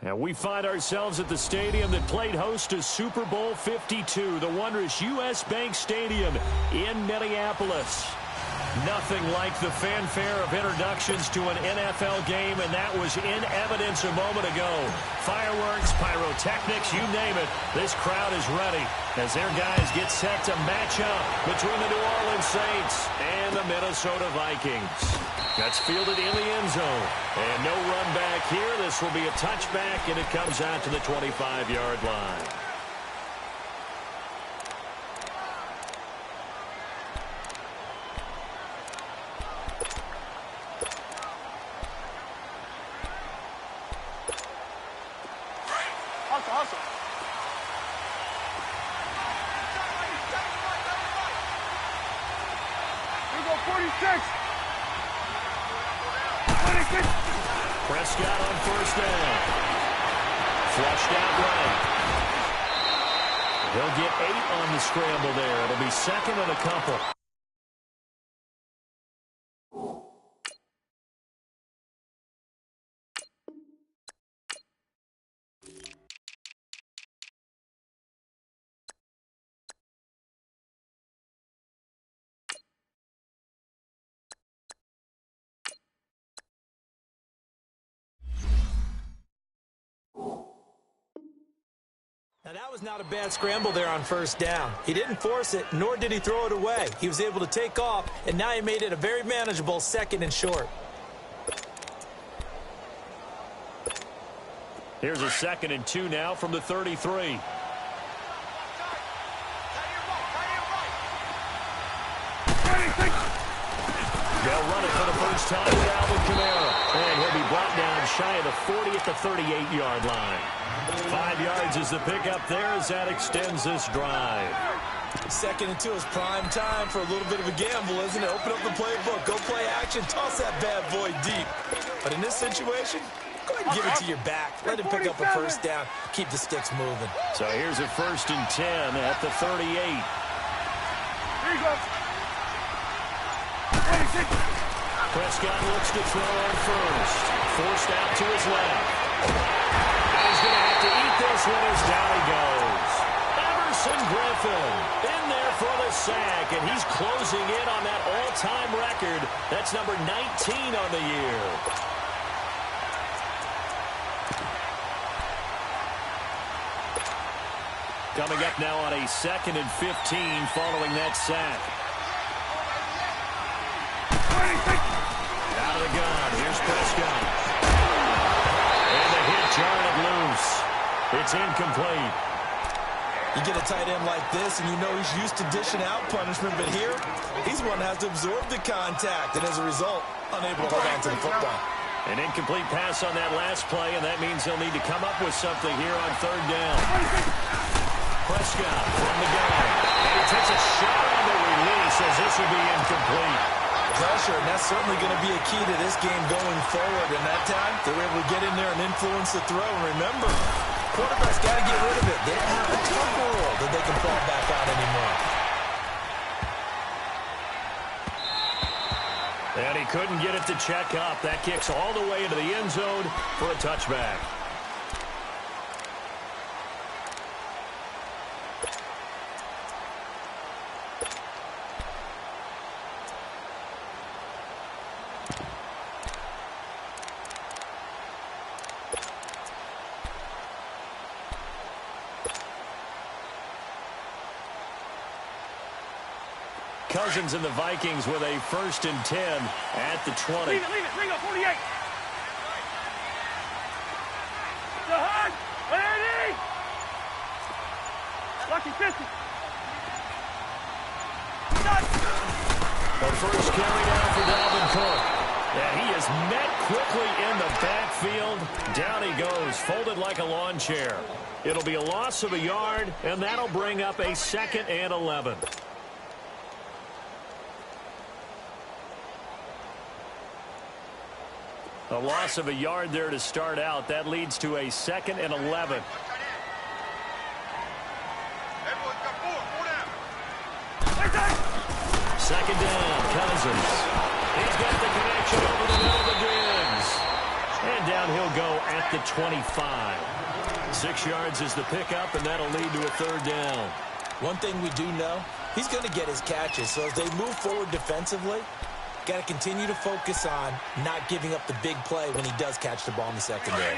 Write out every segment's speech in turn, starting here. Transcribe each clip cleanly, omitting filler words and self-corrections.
And we find ourselves at the stadium that played host to Super Bowl 52, the wondrous U.S. Bank Stadium in Minneapolis. Nothing like the fanfare of introductions to an NFL game, and that was in evidence a moment ago. Fireworks, pyrotechnics, you name it. This crowd is ready as their guys get set to match up between the New Orleans Saints and the Minnesota Vikings. That's fielded in the end zone. And no run back here. This will be a touchback, and it comes out to the 25-yard line. Hustle. Here we go, 46. 26. Prescott on first down. Flushed out right. He'll get 8 on the scramble there. It'll be second and a couple. Now, that was not a bad scramble there on first down. He didn't force it, nor did he throw it away. He was able to take off, and now he made it a very manageable second and short. Here's a 2nd and 2 now from the 33. They'll run it for the first time with Alvin Kamara. And he'll be brought down shy of the 40 at the 38-yard line. 5 yards is the pickup there as that extends this drive. 2nd and 2 is prime time for a little bit of a gamble, isn't it? Open up the playbook, go play action, toss that bad boy deep. But in this situation, go ahead and give it to your back. Let him pick up a first down, keep the sticks moving. So here's a 1st and 10 at the 38. Here you go. 26. Prescott looks to throw on first. Forced out to his left. He's going to have to eat this one as down he goes. Everson Griffin in there for the sack, and he's closing in on that all-time record. That's number 19 on the year. Coming up now on a 2nd and 15 following that sack. Out of the gun. Here's Prescott. And the hit jarred it loose. It's incomplete. You get a tight end like this, and you know he's used to dishing out punishment, but here, he's the one that has to absorb the contact, and as a result, unable to hold on to the football. An incomplete pass on that last play, and that means they'll need to come up with something here on 3rd down. Prescott from the gun. And he takes a shot on the release as this will be incomplete. Pressure, and that's certainly going to be a key to this game going forward. And that time, they were able to get in there and influence the throw. And remember, quarterbacks got to get rid of it. They don't have a tough world that they can fall back on anymore. And he couldn't get it to check up. That kicks all the way into the end zone for a touchback. Cousins and the Vikings with a 1st and 10 at the 20. Leave it. Ringo, 48. The hug. Ready. Lucky 50. The first carry down for Dalvin Cook. And he is met quickly in the backfield. Down he goes, folded like a lawn chair. It'll be a loss of a yard, and that'll bring up a 2nd and 11. A loss of a yard there to start out. That leads to a 2nd and 11. Second down, Cousins. He's got the connection over the middle of the Diggs. And down he'll go at the 25. 6 yards is the pickup, and that'll lead to a third down. One thing we do know, he's going to get his catches. So as they move forward defensively, got to continue to focus on not giving up the big play when he does catch the ball in the secondary.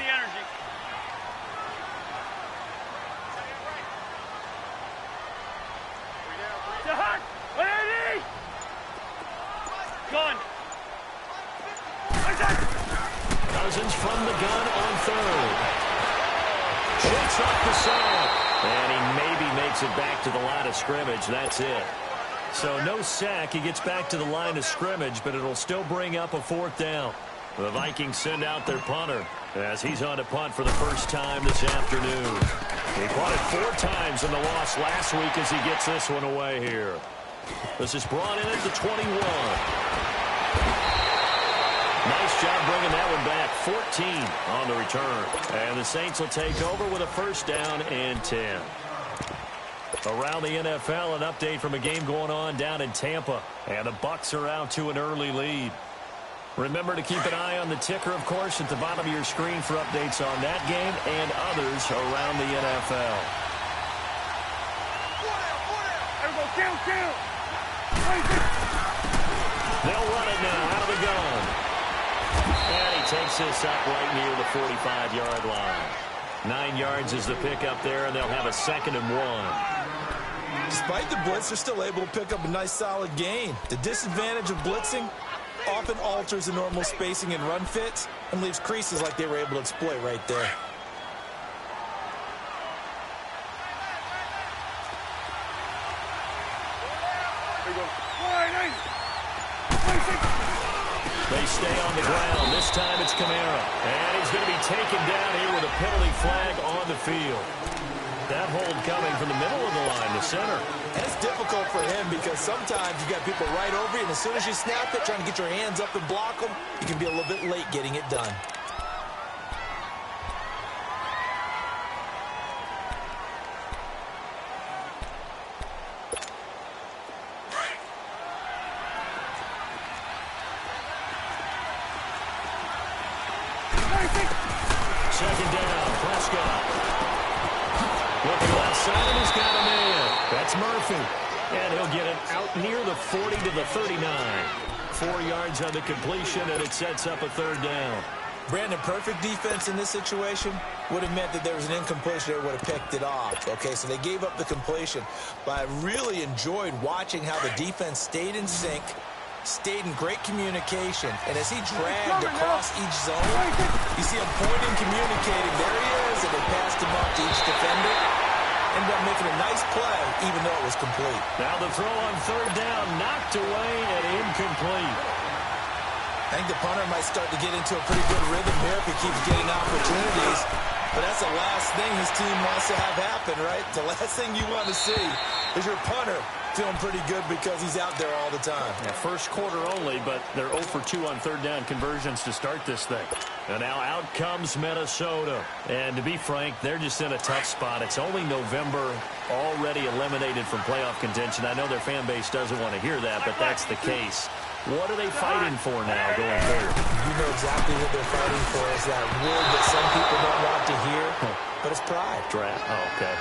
Cousins from the gun on third. Shakes off the sack. And he maybe makes it back to the line of scrimmage. That's it. So no sack. He gets back to the line of scrimmage, but it'll still bring up a fourth down. The Vikings send out their punter as he's on to punt for the first time this afternoon. He punted 4 times in the loss last week as he gets this one away here. This is brought in at the 21. Nice job bringing that one back. 14 on the return. And the Saints will take over with a first down and 10. Around the NFL, an update from a game going on down in Tampa. And the Bucs are out to an early lead. Remember to keep an eye on the ticker, of course, at the bottom of your screen for updates on that game and others around the NFL. They'll run it now out of the gun. And he takes this up right near the 45-yard line. 9 yards is the pickup there, and they'll have a 2nd and 1. Despite the blitz, they're still able to pick up a nice, solid gain. The disadvantage of blitzing often alters the normal spacing and run fits and leaves creases like they were able to exploit right there. They stay on the ground. This time it's Kamara. And he's going to be taken down here with a penalty flag on the field. That hold coming from the middle of the line, the center. And it's difficult for him because sometimes you got people right over you, and as soon as you snap it, trying to get your hands up and block them, you can be a little bit late getting it done. Second down, Prescott. Looking left side, and he's got a man. That's Murphy. And he'll get it out near the 40 to the 39. 4 yards on the completion, and it sets up a third down. Brandon, perfect defense in this situation would have meant that there was an incompletion that would have picked it off. Okay, so they gave up the completion. But I really enjoyed watching how the defense stayed in sync, stayed in great communication, and as he dragged across each zone, you see him pointing, communicating. There he is, and they passed him off to each defender. Ended up making a nice play, even though it was complete. Now the throw on third down, knocked away and incomplete. I think the punter might start to get into a pretty good rhythm here if he keeps getting opportunities. But that's the last thing his team wants to have happen, right? The last thing you want to see is your punter feeling pretty good because he's out there all the time. Yeah, first quarter only, but they're 0 for 2 on third down conversions to start this thing. And now out comes Minnesota. And to be frank, they're just in a tough spot. It's only November, already eliminated from playoff contention. I know their fan base doesn't want to hear that, but that's the case. What are they fighting for now going forward? You know exactly what they're fighting for. Is that word that some people don't want to hear, but it's pride. Draft. Oh, okay.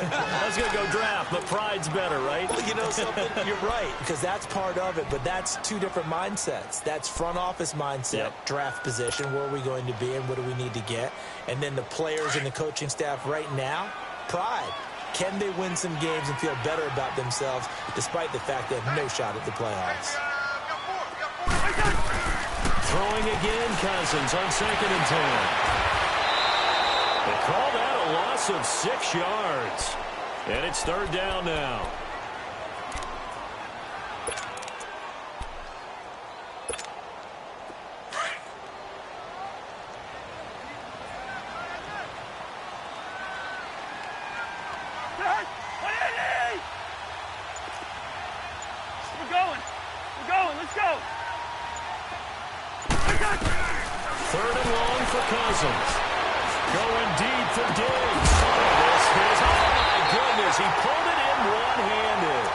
I was going to go draft, but pride's better, right? Well, you know something? You're right, because that's part of it, but that's two different mindsets. That's front office mindset, draft position, where are we going to be and what do we need to get? And then the players and the coaching staff right now, pride. Can they win some games and feel better about themselves despite the fact they have no shot at the playoffs? Throwing again, Cousins on 2nd and 10. They call that a loss of 6 yards. And it's third down now. Let's go. Third and long for Cousins. Going deep for Diggs. This is, oh my goodness, he pulled it in one-handed.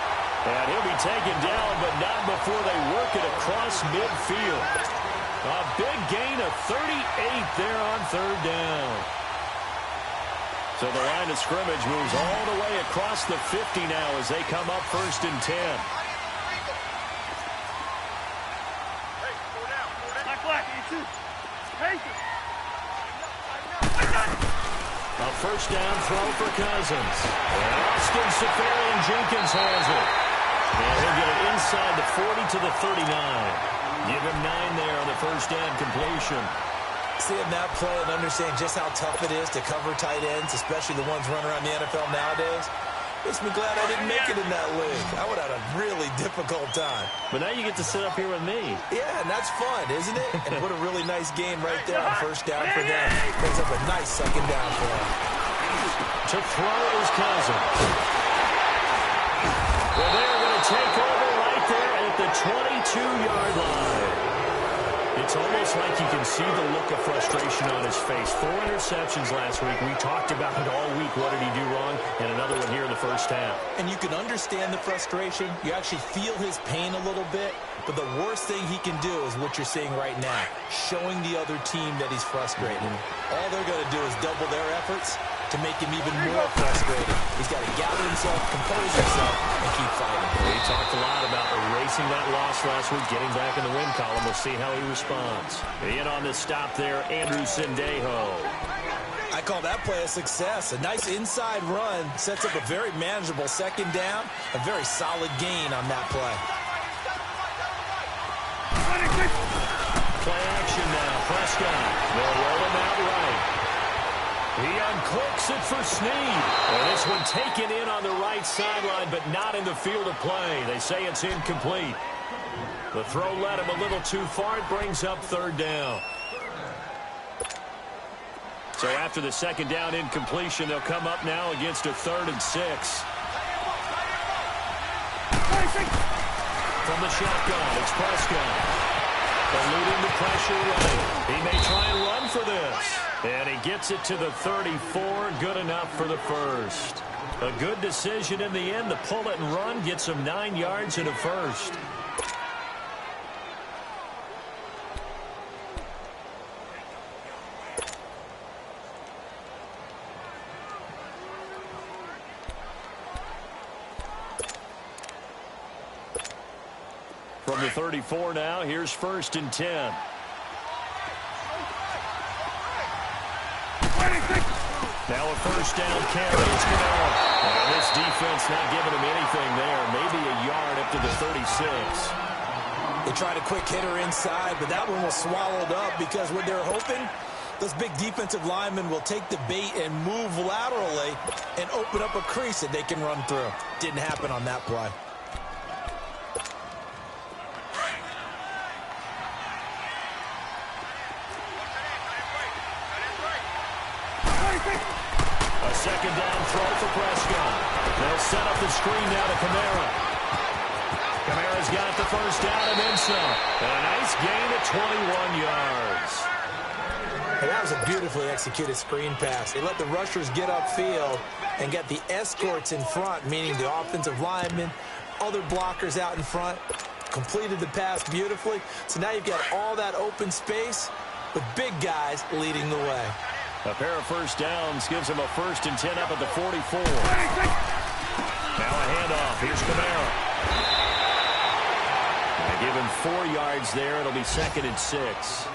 And he'll be taken down, but not before they work it across midfield. A big gain of 38 there on third down. So the line of scrimmage moves all the way across the 50 now as they come up 1st and 10. A first down throw for Cousins. And Austin Seferian-Jenkins has it. And he'll get it inside the 40 to the 39. Give him 9 there on the first down completion. Seeing that play and understanding just how tough it is to cover tight ends, especially the ones running around the NFL nowadays, makes me glad I didn't make it in that league. I would have had a really difficult time. But now you get to sit up here with me. Yeah, and that's fun, isn't it? And what a really nice game right there on first down for them. Brings up a nice second down for them. To throw is Cousins. Well, they're going to take over right there at the 22-yard line. It's almost like you can see the look of frustration on his face. 4 interceptions last week. We talked about it all week. What did he do wrong? And another one here in the first half. And you can understand the frustration. You actually feel his pain a little bit. But the worst thing he can do is what you're seeing right now, showing the other team that he's frustrated. All they're going to do is double their efforts to make him even more frustrated. He's got to gather himself, compose himself, and keep fighting. We talked a lot about erasing that loss last week, getting back in the win column. We'll see how he responds. In on the stop there, Andrew Sendejo. I call that play a success. A nice inside run sets up a very manageable second down, a very solid gain on that play. Play action now, Prescott. They'll roll him out right. He unclicks it for Snead. And this one taken in on the right sideline, but not in the field of play. They say it's incomplete. The throw led him a little too far. It brings up third down. So after the second down incompletion, they'll come up now against a 3rd and 6. From the shotgun, it's Prescott. Eluding the pressure right. He may try and run for this. And he gets it to the 34. Good enough for the first. A good decision in the end to pull it and run. Gets him 9 yards and a first. From the 34 now, here's 1st and 10. Now a first down carry. It's going on. And this defense not giving him anything there. Maybe a yard up to the 36. They tried a quick hitter inside, but that one was swallowed up because what they're hoping, those big defensive linemen will take the bait and move laterally and open up a crease that they can run through. Didn't happen on that play. A second down throw for Prescott. They'll set up the screen now to Kamara. Kamara's got the first down and then some. And a nice gain of 21 yards. And that was a beautifully executed screen pass. They let the rushers get upfield and get the escorts in front, meaning the offensive linemen, other blockers out in front, completed the pass beautifully. So now you've got all that open space with big guys leading the way. A pair of first downs gives him a 1st and 10 up at the 44. Now a handoff. Here's Kamara. They give him 4 yards there. It'll be 2nd and 6.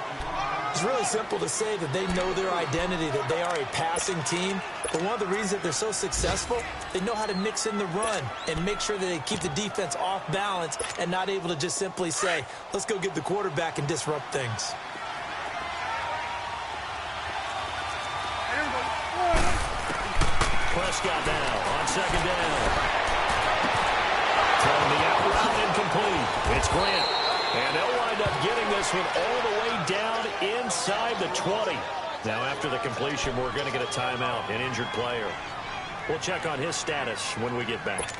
It's really simple to say that they know their identity, that they are a passing team. But one of the reasons that they're so successful, they know how to mix in the run and make sure that they keep the defense off balance and not able to just simply say, let's go get the quarterback and disrupt things. Prescott now on second down. Throwing the out route incomplete. It's Grant. And they'll wind up getting this one all the way down inside the 20. Now after the completion, we're going to get a timeout, an injured player. We'll check on his status when we get back.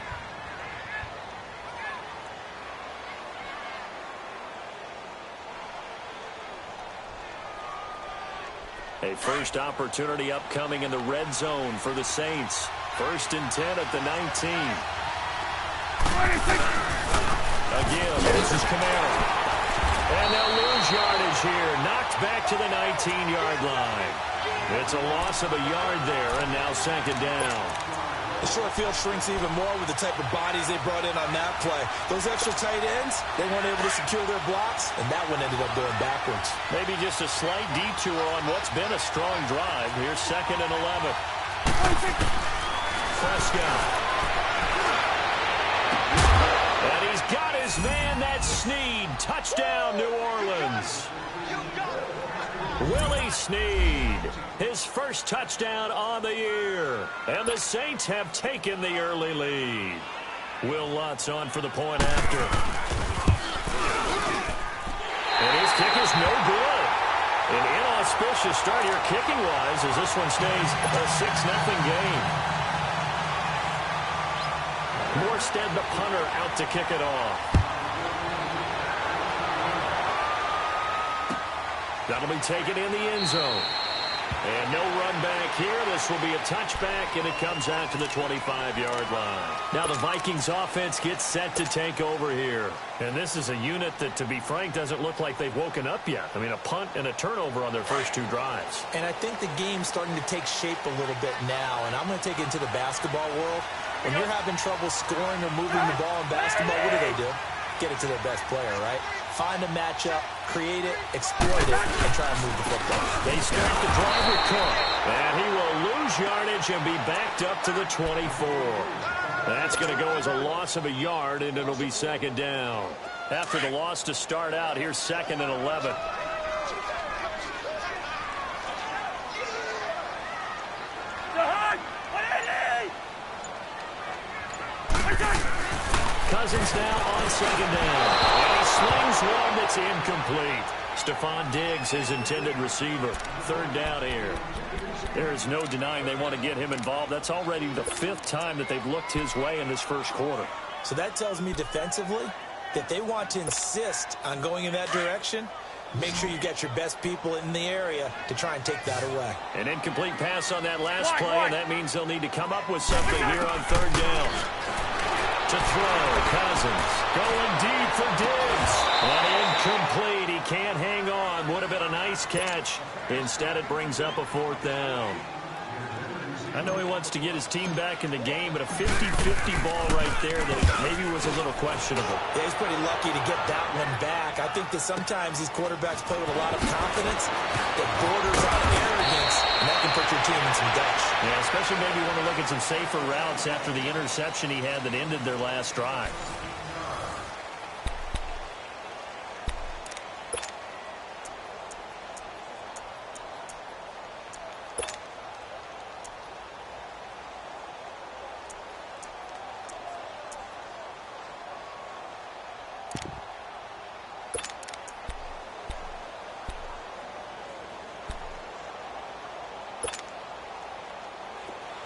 A first opportunity upcoming in the red zone for the Saints. 1st and 10 at the 19. Again, this is Kamara. And they'll lose yardage here. Knocked back to the 19-yard line. It's a loss of a yard there, and now second down. The short field shrinks even more with the type of bodies they brought in on that play. Those extra tight ends, they weren't able to secure their blocks, and that one ended up going backwards. Maybe just a slight detour on what's been a strong drive. Here's second and 11. Prescott. And he's got his man. That's Snead. Touchdown, New Orleans. Willie Snead, his first touchdown on the year. And the Saints have taken the early lead. Will Lutz on for the point after. And his kick is no good. An inauspicious start here kicking-wise as this one stays a 6-0 game. Morstead, the punter, out to kick it off. That'll be taken in the end zone. And no run back here. This will be a touchback, and it comes out to the 25-yard line. Now the Vikings offense gets set to take over here. And this is a unit that, to be frank, doesn't look like they've woken up yet. I mean, a punt and a turnover on their first two drives. And I think the game's starting to take shape a little bit now. And I'm going to take it into the basketball world. When you're having trouble scoring or moving the ball in basketball, what do? Get it to their best player, right? Find a matchup, create it, exploit it, and try and move the football. They start the drive with Cook. And he will lose yardage and be backed up to the 24. That's going to go as a loss of a yard, and it'll be second down. After the loss to start out, here's second and 11. Cousins now on second down. And he slings one that's incomplete. Stephon Diggs, his intended receiver. Third down here. There is no denying they want to get him involved. That's already the 5th time that they've looked his way in this first quarter. So that tells me defensively that they want to insist on going in that direction. Make sure you get your best people in the area to try and take that away. An incomplete pass on that last play, and that means they'll need to come up with something here on third down. To throw, Cousins going deep for Diggs. And incomplete. He can't hang on. Would have been a nice catch. Instead, it brings up a 4th down. I know he wants to get his team back in the game, but a 50-50 ball right there that maybe was a little questionable. Yeah, he's pretty lucky to get that one back. I think that sometimes these quarterbacks play with a lot of confidence that borders on arrogance, and that can put your team in some dutch. Yeah, especially maybe want to look at some safer routes after the interception he had that ended their last drive.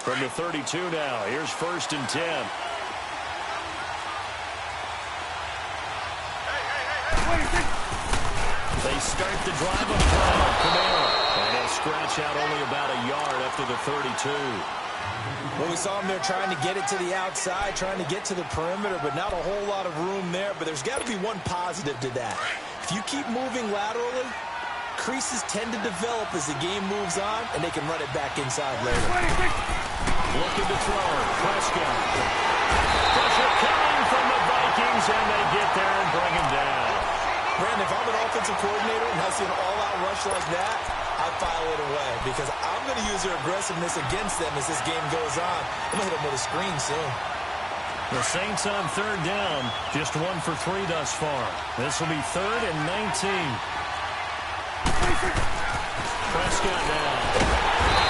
From the 32 now, here's 1st and 10. They start the drive on Kamara. And he'll scratch out only about a yard after the 32. Well, we saw him there trying to get it to the outside, trying to get to the perimeter, but not a whole lot of room there. But there's got to be one positive to that. If you keep moving laterally, creases tend to develop as the game moves on, and they can run it back inside later. Looking to throw. Prescott. Pressure coming from the Vikings, and they get there and bring him down. Brandon, if I'm an offensive coordinator and I see an all-out rush like that, I file it away because I'm going to use their aggressiveness against them as this game goes on. I'm going to hit them with a screen soon. The Saints on third down, just 1 for 3 thus far. This will be 3rd and 19. Prescott now.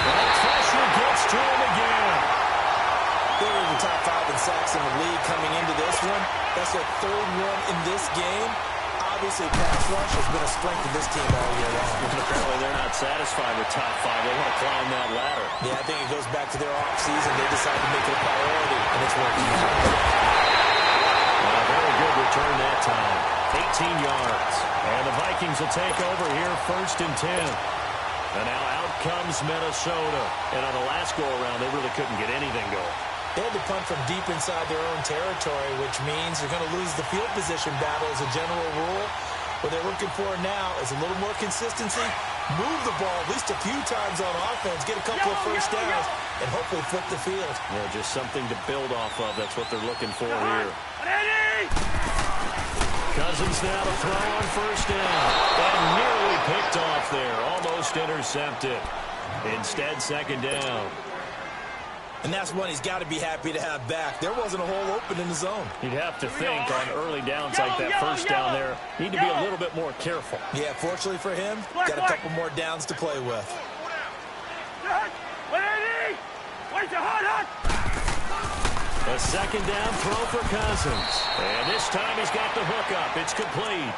That pressure gets to him again. They're in the top 5 in sacks in the league coming into this one. That's their 3rd one in this game. Obviously, pass rush has been a strength of this team all year long. And apparently they're not satisfied with top 5. They want to climb that ladder. Yeah, I think it goes back to their offseason. They decided to make it a priority, and it's working out. A very good return that time. 18 yards. And the Vikings will take over here 1st and 10. And now out comes Minnesota. And on the last go-around, they really couldn't get anything going. They had to punt from deep inside their own territory, which means they're going to lose the field position battle as a general rule. What they're looking for now is a little more consistency, move the ball at least a few times on offense, get a couple of first downs, and hopefully flip the field. Yeah, just something to build off of. That's what they're looking for here. Cousins now to throw on first down. And nearly picked off there. Almost intercepted. Instead, second down. And that's one he's got to be happy to have back. There wasn't a hole open in the zone. You'd have to think on early downs like that first down there, need to be a little bit more careful. Yeah, fortunately for him, got a couple more downs to play with. A second down throw for Cousins. And this time he's got the hook up. It's complete.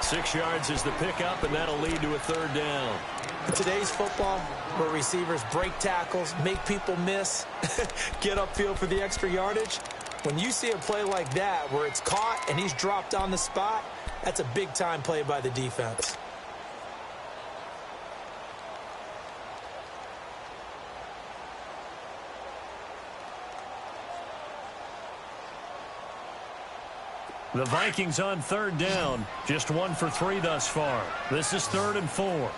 6 yards is the pickup, and that'll lead to a third down. In today's football, where receivers break tackles, make people miss, get upfield for the extra yardage, when you see a play like that where it's caught and he's dropped on the spot, that's a big-time play by the defense. The Vikings on third down. Just 1 for 3 thus far. This is 3rd and 4.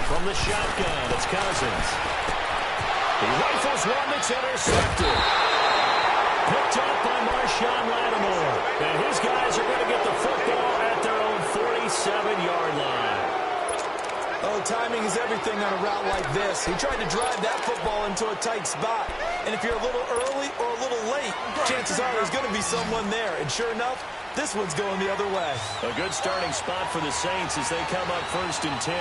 From the shotgun, it's Cousins. He rifles one that's intercepted. Picked up by Marshawn Lattimore. And his guys are going to get the football at their own 47-yard line. Oh, timing is everything on a route like this. He tried to drive that football into a tight spot. And if you're a little early or a little late, chances are there's going to be someone there. And sure enough, this one's going the other way. A good starting spot for the Saints as they come up 1st and 10.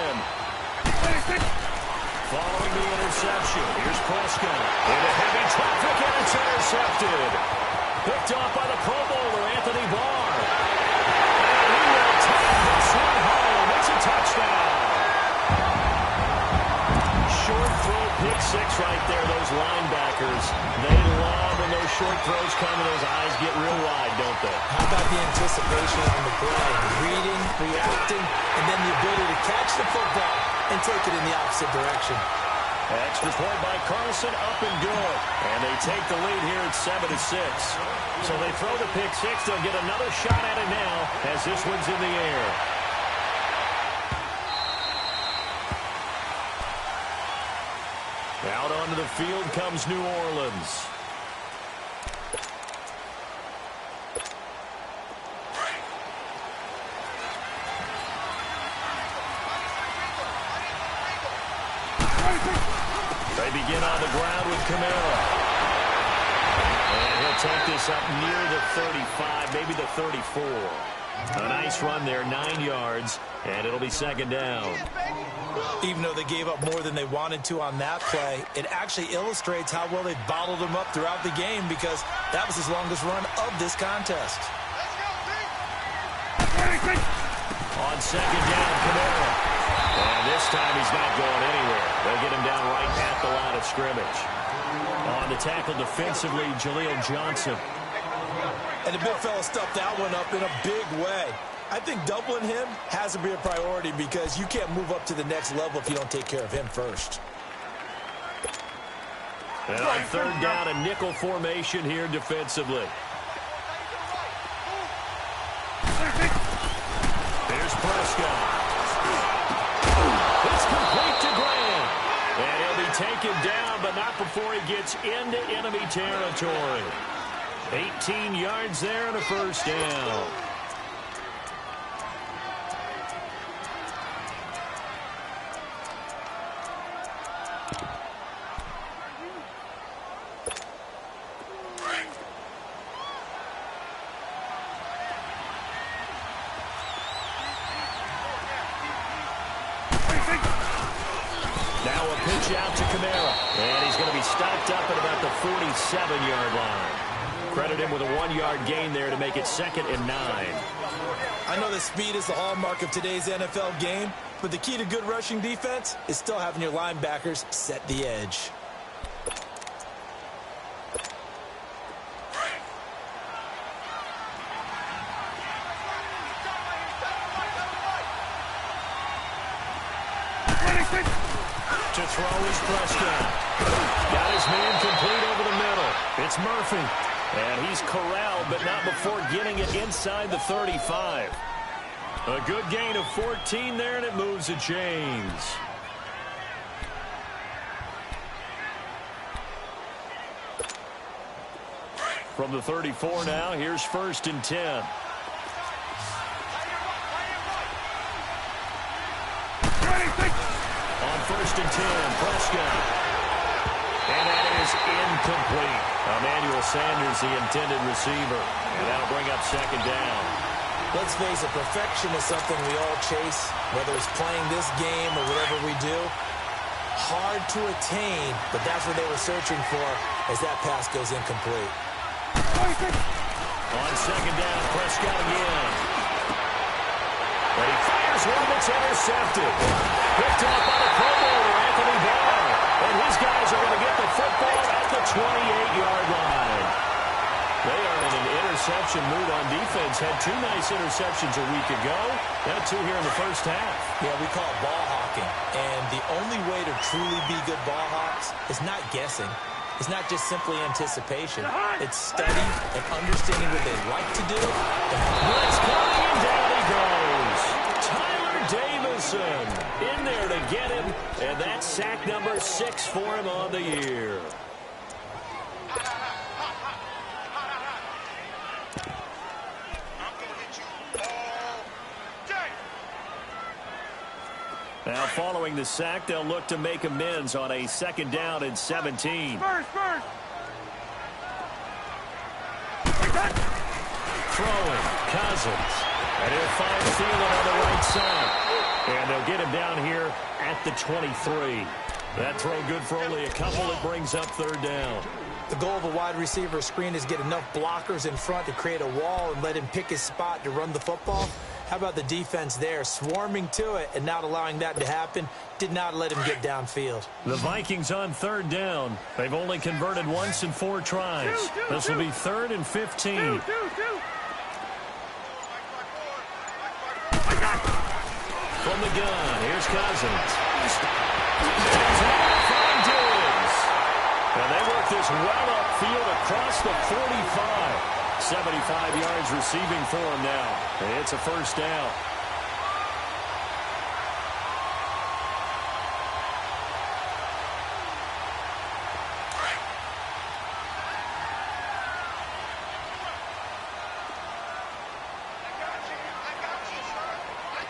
Following the interception, here's Prescott. Into heavy traffic, and it's intercepted. Picked off by the Pro Bowler, Anthony Barr. And he will take this one home. It's a touchdown. Short throw, pick 6 right there. Those linebackers, they love when those short throws come and those eyes get real wide, don't they? How about the anticipation on the play? Reading, reacting, and then the ability to catch the football and take it in the opposite direction. Extra point by Carlson, up and good. And they take the lead here at 7-6. So they throw the pick 6. They'll get another shot at it now as this one's in the air. Out onto the field comes New Orleans. They begin on the ground with Kamara. And he'll take this up near the 35, maybe the 34. A nice run there, 9 yards, and it'll be second down. Even though they gave up more than they wanted to on that play, it actually illustrates how well they bottled them up throughout the game because that was his longest run of this contest. On second down, Kamara. And this time he's not going anywhere. They'll get him down right at the line of scrimmage. On the tackle defensively, Jaleel Johnson. And the big fella stuffed that one up in a big way. I think doubling him has to be a priority because you can't move up to the next level if you don't take care of him first. And on third down, a nickel formation here defensively. Here's Prescott. It's complete to Graham. And he'll be taken down, but not before he gets into enemy territory. 18 yards there and a first down. Now a pitch out to Kamara. And he's going to be stopped up at about the 47-yard line. Credit him with a 1-yard gain there to make it 2nd and 9. I know that speed is the hallmark of today's NFL game, but the key to good rushing defense is still having your linebackers set the edge. To throw is Prescott. Got his man complete over the middle. It's Murphy. And he's corralled, but not before getting it inside the 35. A good gain of 14 there, and it moves the chains. From the 34 now, here's 1st and 10. On 1st and 10, Prescott. And that is incomplete. Emmanuel Sanders, the intended receiver. And that'll bring up 2nd down. Let's face it, perfection is something we all chase, whether it's playing this game or whatever we do. Hard to attain, but that's what they were searching for as that pass goes incomplete. On 2nd down, Prescott again. But he fires one that's intercepted. Picked up by the Pro Bowler, Anthony Barr. And his guys are going to get the football at the 28-yard line. They are in an interception mood on defense. Had 2 nice interceptions a week ago. Had 2 here in the first half. Yeah, we call it ball hawking. And the only way to truly be good ball hawks is not guessing. It's not just simply anticipation. It's study and understanding what they like to do. Blitz coming, and down he goes. Tyler Davison in there to get him. And that's sack number 6 for him on the year. Now, following the sack, they'll look to make amends on a 2nd down and 17. First. Throwing, Cousins. And he'll find Thielen on the right side. And they'll get him down here at the 23. That throw good for only a couple. It brings up 3rd down. The goal of a wide receiver screen is get enough blockers in front to create a wall and let him pick his spot to run the football. How about the defense there, swarming to it and not allowing that to happen? Did not let him get downfield. The Vikings on 3rd down. They've only converted once in 4 tries. This will be 3rd and 15. From the gun, here's Cousins. And they work this well upfield across the 45. 75 yards receiving for him now. It's a 1st down.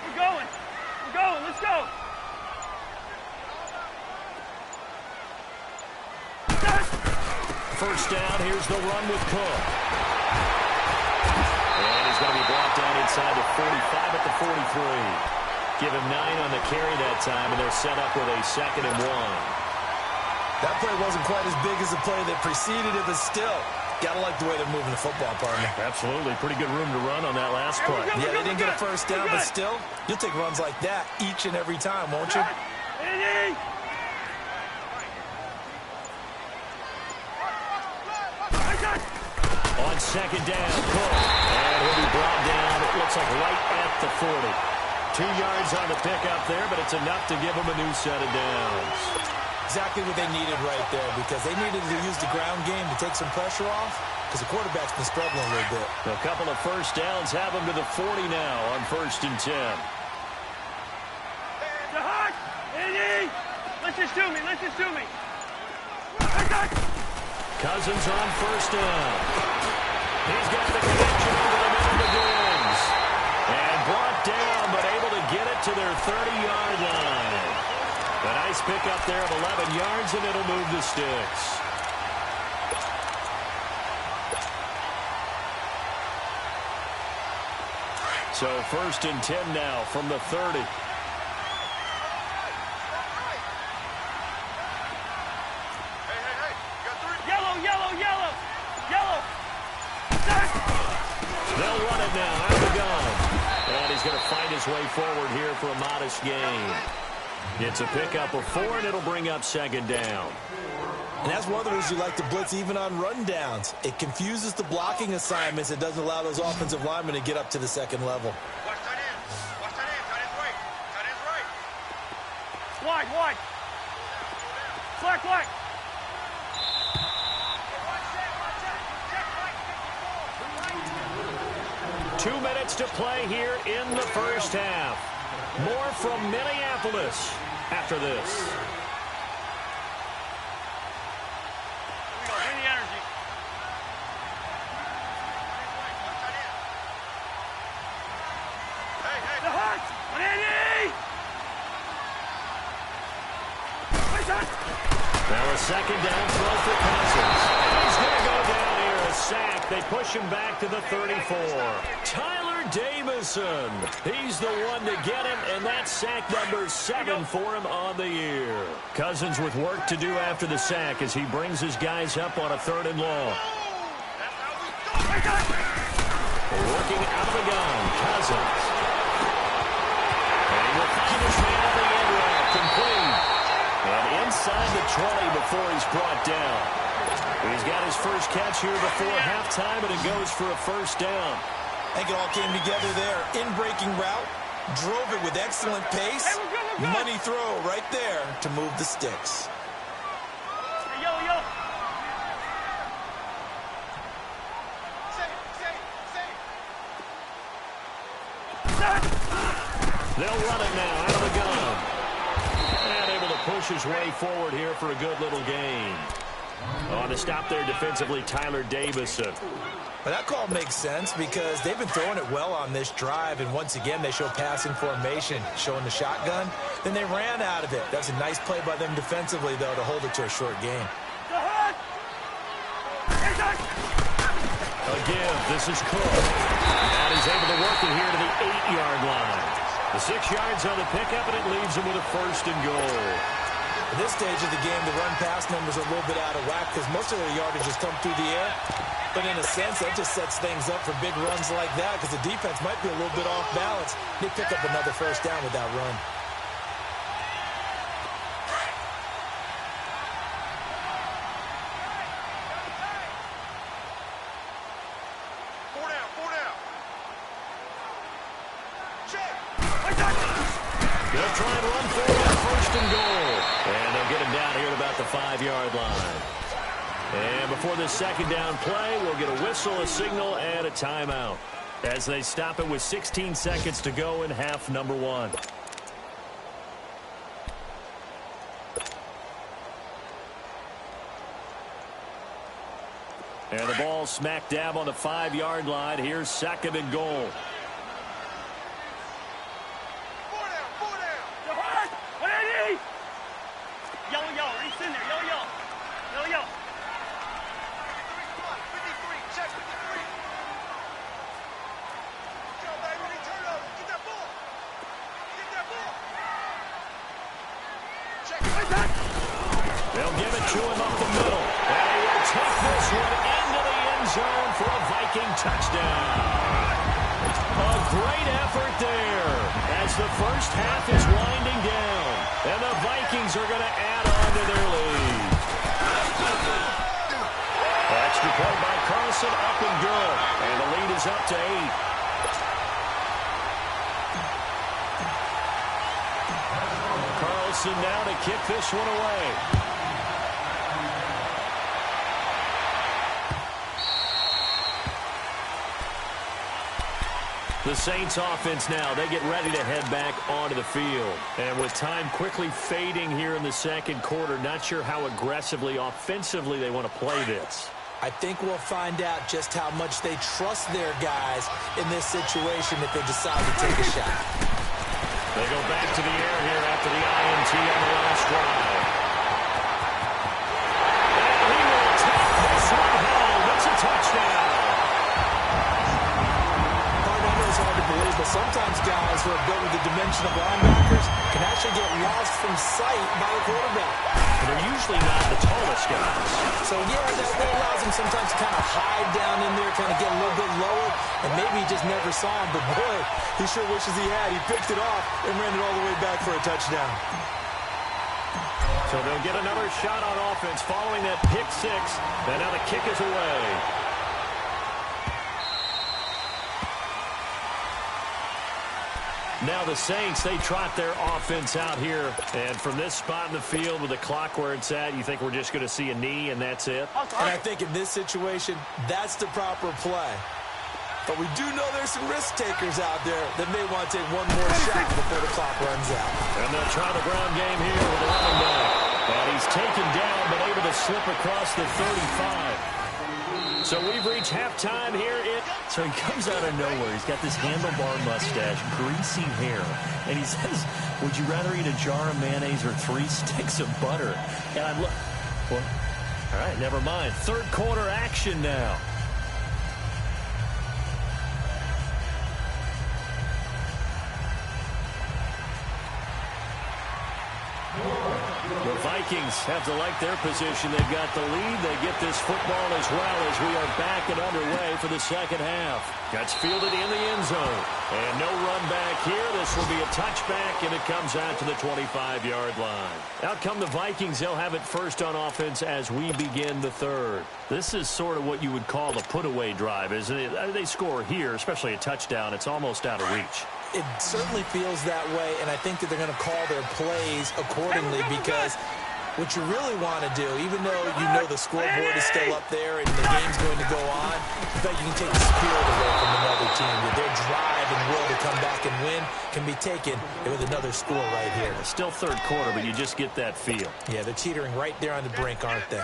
We're going. Let's go. First down, here's the run with Cook. And he's going to be brought down inside the 45 at the 43. Give him 9 on the carry that time, and they're set up with a 2nd and 1. That play wasn't quite as big as the play that preceded it, but still, gotta like the way they're moving the football, partner. Absolutely. Pretty good room to run on that last play. Yeah, they didn't get a 1st down, but still, you'll take runs like that each and every time, won't you? On 2nd down, Cook. And he'll be brought down, it looks like right at the 40. 2 yards on the pickup there, but it's enough to give them a new set of downs. Exactly what they needed right there, because they needed to use the ground game to take some pressure off, because the quarterback's been struggling a little bit. A couple of 1st downs have them to the 40 now on 1st and 10. Listen to me. Cousins on 1st down. He's got the connection over the middle to Diggs. And brought down, but able to get it to their 30-yard line. A nice pickup there of 11 yards, and it'll move the sticks. So 1st and 10 now from the 30. They'll run it now. Out of the gun. And he's going to find his way forward here for a modest gain. It's a pickup of 4, and it'll bring up 2nd down. And that's one of the reasons you like to blitz even on run downs. It confuses the blocking assignments. It doesn't allow those offensive linemen to get up to the 2nd level. Watch that in. Tight end's right. Tight end's right. Wide. Slack. 2 minutes to play here in the first half. More from Minneapolis after this. Bring the energy. Hey, the heart! Now a second down throw for Cousins. He's going to go down here, a sack. They push him back to the 34. Tyler Davison. He's the one to get him, and that's sack number 7 for him on the year. Cousins with work to do after the sack as he brings his guys up on a 3rd and long. Working out of the gun, Cousins. And he will find his man on the end route, complete. And inside the 20 before he's brought down. He's got his first catch here before halftime, and it goes for a first down. I think it all came together there. In-breaking route, drove it with excellent pace. Hey, we're good. Money throw right there to move the sticks. Hey, yo. They'll run it now out of the gun. And able to push his way forward here for a good little gain. On the stop there defensively, Tyler Davison. But that call makes sense because they've been throwing it well on this drive, and once again they show passing formation, showing the shotgun. Then they ran out of it. That's a nice play by them defensively, though, to hold it to a short game. Again, this is Cook. And he's able to work it here to the 8-yard line. The 6 yards on the pickup, and it leaves him with a 1st and goal. At this stage of the game, the run-pass numbers are a little bit out of whack because most of their yardage has come through the air. But in a sense, that just sets things up for big runs like that because the defense might be a little bit off balance. They pick up another first down with that run. Four down. Check. They'll try and run for it, 1st and goal. And they'll get him down here at about the 5-yard line. And before this second down play, we'll get a whistle, a signal, and a timeout as they stop it with 16 seconds to go in half number 1. And the ball smack dab on the 5-yard line. Here's 2nd and goal. Four down. Yo, he's in there. Yo. 53, check 53. Go, baby, we turn over. Get that ball. Check. They'll give it to him up the middle. And he will take this one into the end zone for a Viking touchdown. A great effort there as the first half is winding down. And the Vikings are going to add on to their lead. Extra point by Carlson, up and good. And the lead is up to 8. Carlson now to kick this one away. The Saints offense now, they get ready to head back onto the field. And with time quickly fading here in the second quarter, not sure how aggressively, offensively they want to play this. I think we'll find out just how much they trust their guys in this situation if they decide to take a shot. They go back to the air here after the INT on the last drive. And he will take this one home. It's a touchdown. It's hard to believe, but sometimes guys who are built with the dimension of linebackers can actually get lost from sight by the quarterback. And they're usually not the tallest guys. So, yeah, that allows him sometimes to kind of hide down in there, kind of get a little bit lower, and maybe he just never saw him. But, boy, he sure wishes he had. He picked it off and ran it all the way back for a touchdown. So they'll get another shot on offense following that pick 6. And now the kick is away. Now the Saints, they trot their offense out here. And from this spot in the field with the clock where it's at, you think we're just going to see a knee and that's it? And I think in this situation, that's the proper play. But we do know there's some risk takers out there that may want to take one more shot before the clock runs out. And they'll try the ground game here with the running back. And he's taken down, but able to slip across the 35. So we've reached halftime here. So he comes out of nowhere. He's got this handlebar mustache, greasy hair. And he says, would you rather eat a jar of mayonnaise or 3 sticks of butter? And I'm like, what? All right, never mind. Third quarter action now. The Vikings have to like their position. They've got the lead. They get this football as well as we are back and underway for the second half. Gets fielded in the end zone. And no run back here. This will be a touchback, and it comes out to the 25-yard line. Out come the Vikings. They'll have it first on offense as we begin the third. This is sort of what you would call a put-away drive, isn't it? They score here, especially a touchdown. It's almost out of reach. It certainly feels that way, and I think that they're going to call their plays accordingly because what you really want to do, even though you know the scoreboard is still up there and the game's going to go on, I bet you can take the spirit away from another team. Their drive and will to come back and win can be taken with another score right here. It's still third quarter, but you just get that feel. Yeah, they're teetering right there on the brink, aren't they?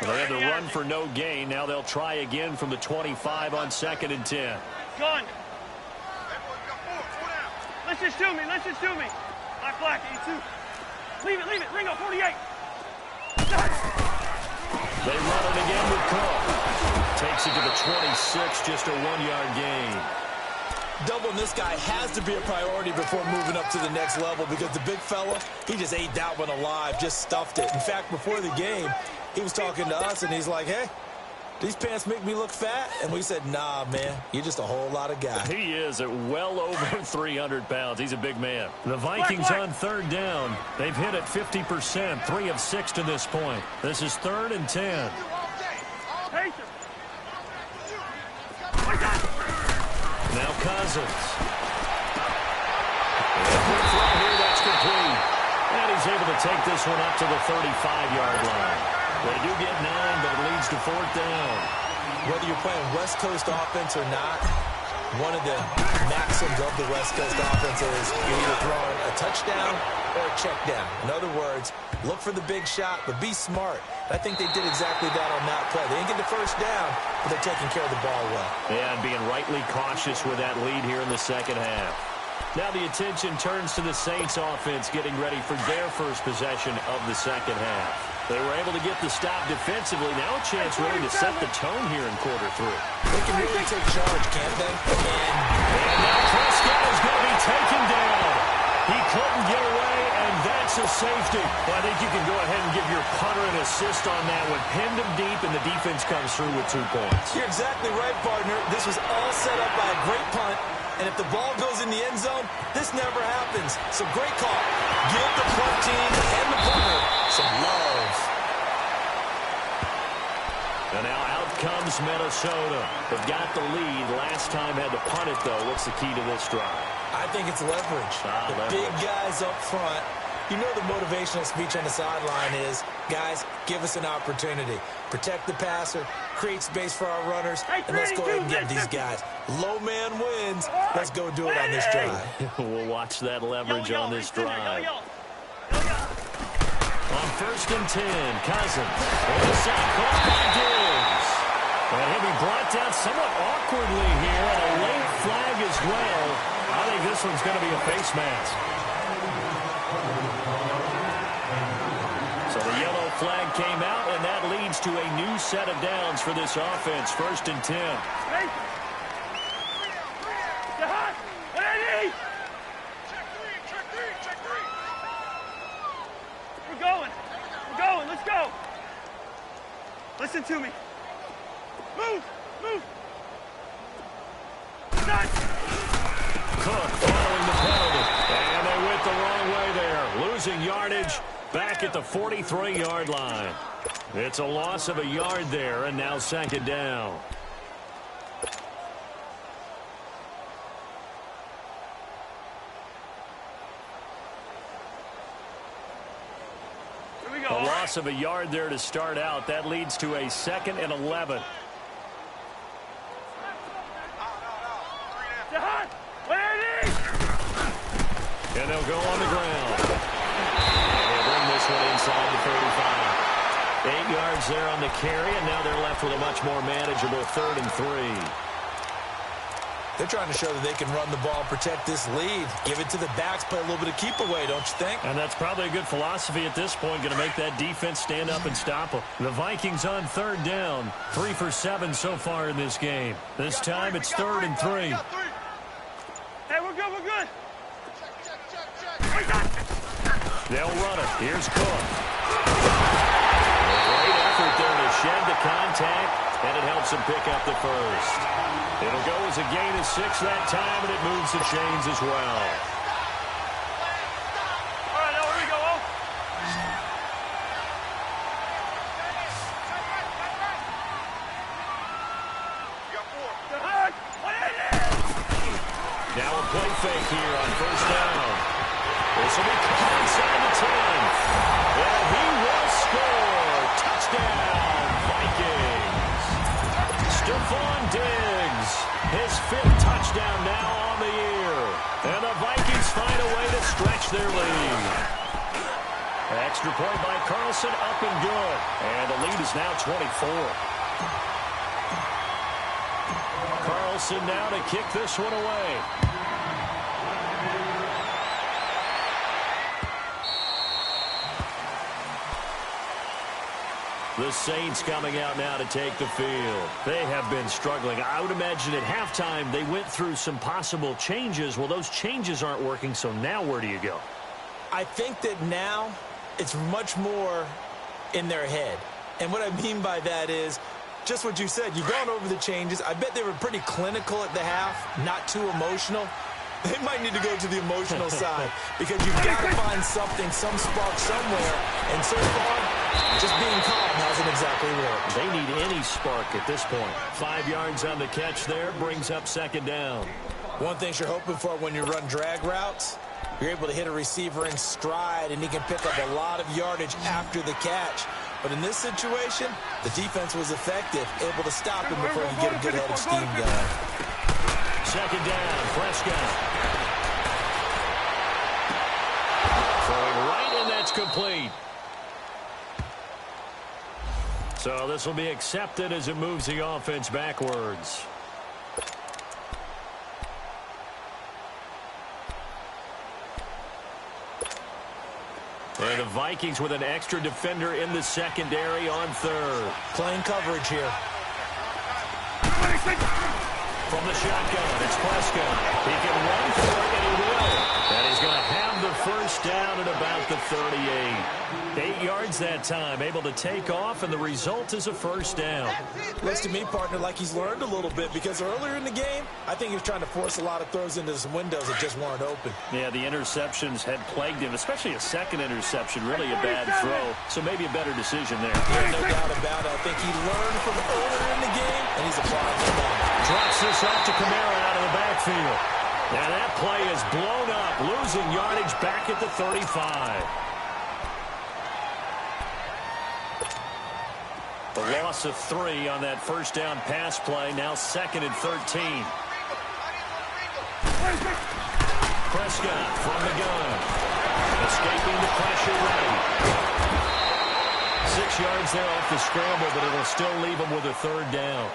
They had to run for no gain. Now they'll try again from the 25 on 2nd and 10. Gun. Listen to me. Listen to me. My flag, A2. Leave it. Ringo, 48. They run it again with Cook. Takes it to the 26, just a 1-yard gain. Doubling this guy has to be a priority before moving up to the next level because the big fella, he just ate that one alive, just stuffed it. In fact, before the game, he was talking to us, and he's like, hey, these pants make me look fat? And we said, nah, man, you're just a whole lot of guy. He is at well over 300 pounds. He's a big man. The Vikings on third down. They've hit it 50%, 3 of 6 to this point. This is 3rd and 10. Now Cousins. And throw here, that's complete. And he's able to take this one up to the 35-yard line. They do get 9, but it leads to 4th down. Whether you're playing West Coast offense or not, one of the maxims of the West Coast offense is you're either throwing a touchdown or a check down. In other words, look for the big shot, but be smart. I think they did exactly that on that play. They didn't get the first down, but they're taking care of the ball well. Yeah, and being rightly cautious with that lead here in the second half. Now the attention turns to the Saints offense getting ready for their first possession of the second half. They were able to get the stop defensively. Now a chance really to set the tone here in quarter 3. They can really take charge, can't they? And now Prescott is going to be taken down. He couldn't get away, and that's a safety. Well, I think you can go ahead and give your punter an assist on that one. Pinned him deep, and the defense comes through with 2 points. You're exactly right, partner. This was all set up by a great punt. And if the ball goes in the end zone, this never happens. So great call. Give the punt team and the punter some love. And now out comes Minnesota. They've got the lead. Last time had to punt it, though. What's the key to this drive? I think it's leverage. The big guys up front. You know the motivational speech on the sideline is, guys, give us an opportunity. Protect the passer, create space for our runners, and let's go ahead and get these guys. Low man wins. Let's go do it on this drive. We'll watch that leverage on this drive. On 1st and 10, Cousins. And the sack caught by Diggs. And he'll be brought down somewhat awkwardly here, and a late flag as well. I think this one's going to be a face mask. So the yellow flag came out, and that leads to a new set of downs for this offense. 1st and 10. We're going. Let's go. Listen to me. Move. Cook following the penalty. And they went the wrong way there. Losing yardage back at the 43-yard line. It's a loss of a yard there, and now 2nd down. loss of a yard there to start out. That leads to a 2nd and 11. And they'll go on the ground. They'll bring this one inside the 35. 8 yards there on the carry, and now they're left with a much more manageable 3rd and 3. They're trying to show that they can run the ball and protect this lead. Give it to the backs, play a little bit of keep away, don't you think? And that's probably a good philosophy at this point, going to make that defense stand up and stop them. The Vikings on 3rd down, 3 for 7 so far in this game. This time it's 3rd and 3. Hey, we're good, we're good. They'll run it. Here's Cook. A great effort there to shed the contact, and it helps him pick up the first. It'll go as a gain of 6 that time, and it moves the chains as well. All right, now here we go. Now a play fake here on 1st down. This will be caught inside the 10. And he will score. Touchdown, Vikings. Stephon Diggs, his 5th touchdown now on the year. And the Vikings find a way to stretch their lead. Extra point by Carlson, up and good. And the lead is now 24. Carlson now to kick this one away. The Saints coming out now to take the field. They have been struggling. I would imagine at halftime they went through some possible changes. Well, those changes aren't working, so now where do you go? I think that now it's much more in their head. And what I mean by that is just what you said. You've gone over the changes. I bet they were pretty clinical at the half, not too emotional. They might need to go to the emotional side because you've got to find something, some spark somewhere. And so far, just being calm hasn't exactly worked. They need any spark at this point. 5 yards on the catch there, brings up 2nd down. One thing you're hoping for when you run drag routes, you're able to hit a receiver in stride, and he can pick up a lot of yardage after the catch. But in this situation, the defense was effective, able to stop him before you get a good head of steam going. 2nd down, Prescott. Throwing right, and that's complete. So this will be accepted as it moves the offense backwards. And the Vikings with an extra defender in the secondary on 3rd. Playing coverage here. From the shotgun, it's Prescott. He can run for it, and he will. And he's going to have the 1st down at about the 38. 8 yards that time, able to take off, and the result is a 1st down. Looks to me, partner, like he's learned a little bit because earlier in the game, I think he was trying to force a lot of throws into some windows that just weren't open. Yeah, the interceptions had plagued him, especially a 2nd interception, really a bad throw. So maybe a better decision there. Yeah, no doubt about it. I think he learned from earlier in the game, and he's applying it now. Drops this off to Kamara out of the backfield. And that play is blown up, losing yardage back at the 35. The loss of 3 on that 1st down pass play, now 2nd and 13. Prescott from the gun. Escaping the pressure right. 6 yards there off the scramble, but it'll still leave him with a 3rd down.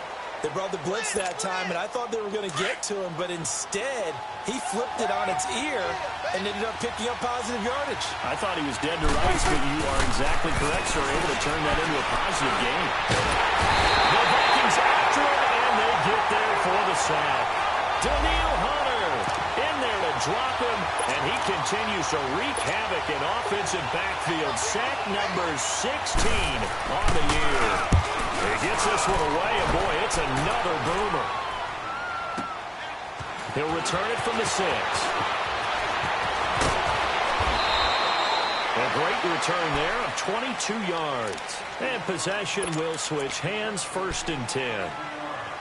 They brought the blitz that time, and I thought they were going to get to him, but instead, he flipped it on its ear and ended up picking up positive yardage. I thought he was dead to rights, but you are exactly correct, sir. Able to turn that into a positive game. The Vikings after it, and they get there for the sack. Daniil Hunter in there to drop him, and he continues to wreak havoc in offensive backfield. Sack number 16 on the year. He gets this one away, and boy, it's another boomer. He'll return it from the 6. A great return there of 22 yards. And possession will switch hands, 1st and 10.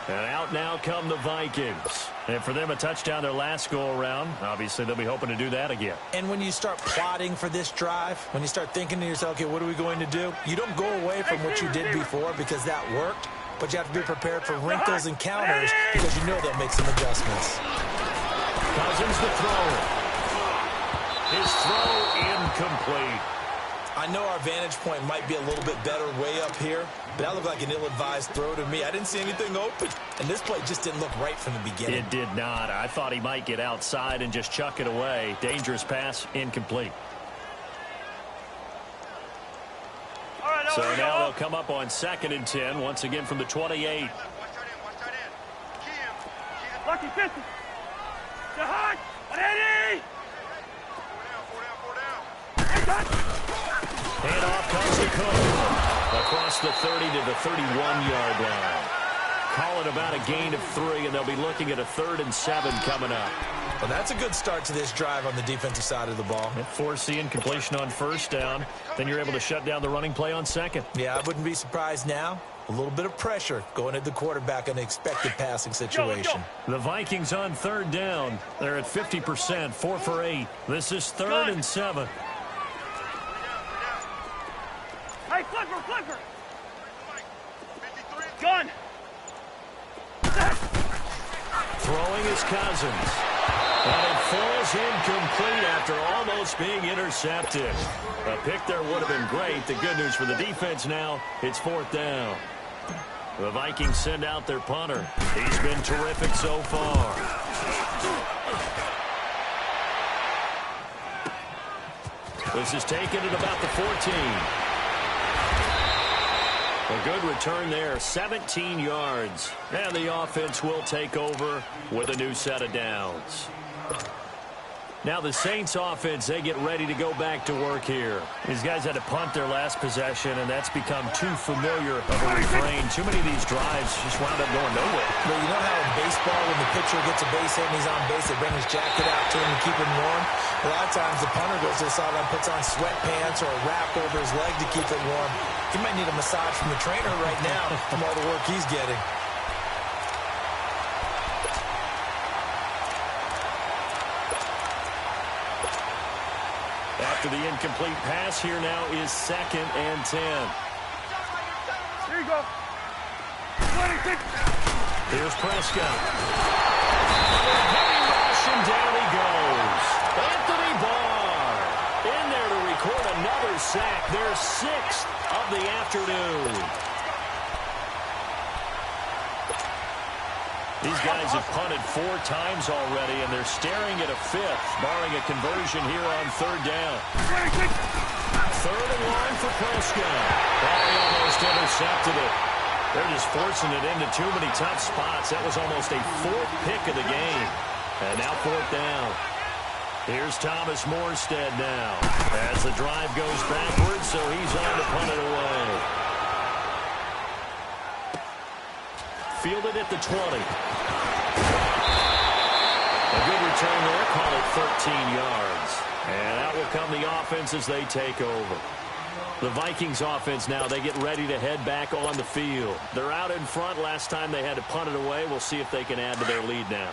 And out now come the Vikings. And for them, a touchdown their last go-around. Obviously, they'll be hoping to do that again. And when you start plotting for this drive, when you start thinking to yourself, okay, what are we going to do? You don't go away from what you did before because that worked, but you have to be prepared for wrinkles and counters because you know they'll make some adjustments. Cousins to throw. His throw incomplete. I know our vantage point might be a little bit better way up here, but that looked like an ill-advised throw to me. I didn't see anything open, and this play just didn't look right from the beginning. It did not. I thought he might get outside and just chuck it away. Dangerous pass, incomplete. All right, So now they'll come up on 2nd and 10, once again from the 28. Lucky 50. The hot. Ready. Handoff comes to Cook. Across the 30 to the 31-yard line. Call it about a gain of 3, and they'll be looking at a 3rd and 7 coming up. Well, that's a good start to this drive on the defensive side of the ball. Force the incompletion on 1st down. Then you're able to shut down the running play on 2nd. Yeah, I wouldn't be surprised now. A little bit of pressure going at the quarterback in an expected passing situation. The Vikings on 3rd down. They're at 50%, 4 for 8. This is 3rd and 7. Hey, flipper. Gun. Throwing is Cousins. And it falls incomplete after almost being intercepted. A pick there would have been great. The good news for the defense now, it's 4th down. The Vikings send out their punter. He's been terrific so far. This is taken at about the 14. A good return there, 17 yards. And the offense will take over with a new set of downs. Now the Saints offense, they get ready to go back to work here. These guys had to punt their last possession, and that's become too familiar of a refrain. Too many of these drives just wound up going nowhere. But you know how in baseball, when the pitcher gets a base hit and he's on base, they bring his jacket out to him to keep him warm? A lot of times the punter goes to the sideline, puts on sweatpants or a wrap over his leg to keep it warm. He might need a massage from the trainer right now from all the work he's getting. After the incomplete pass, here now is 2nd and 10. Here you go. 26. Here's Prescott. Heavy rush, and down he goes. Anthony Barr in there to record another sack. Their 6th of the afternoon. These guys have punted 4 times already, and they're staring at a 5th, barring a conversion here on 3rd down. 3rd and long for Prescott. Oh, he almost intercepted it. They're just forcing it into too many tough spots. That was almost a 4th pick of the game. And now 4th down. Here's Thomas Morstead now. As the drive goes backwards, so he's on to punt it away. Fielded at the 20. A good return there, call it 13 yards. And out will come the offense as they take over. The Vikings offense now, they get ready to head back on the field. They're out in front. Last time they had to punt it away. We'll see if they can add to their lead now.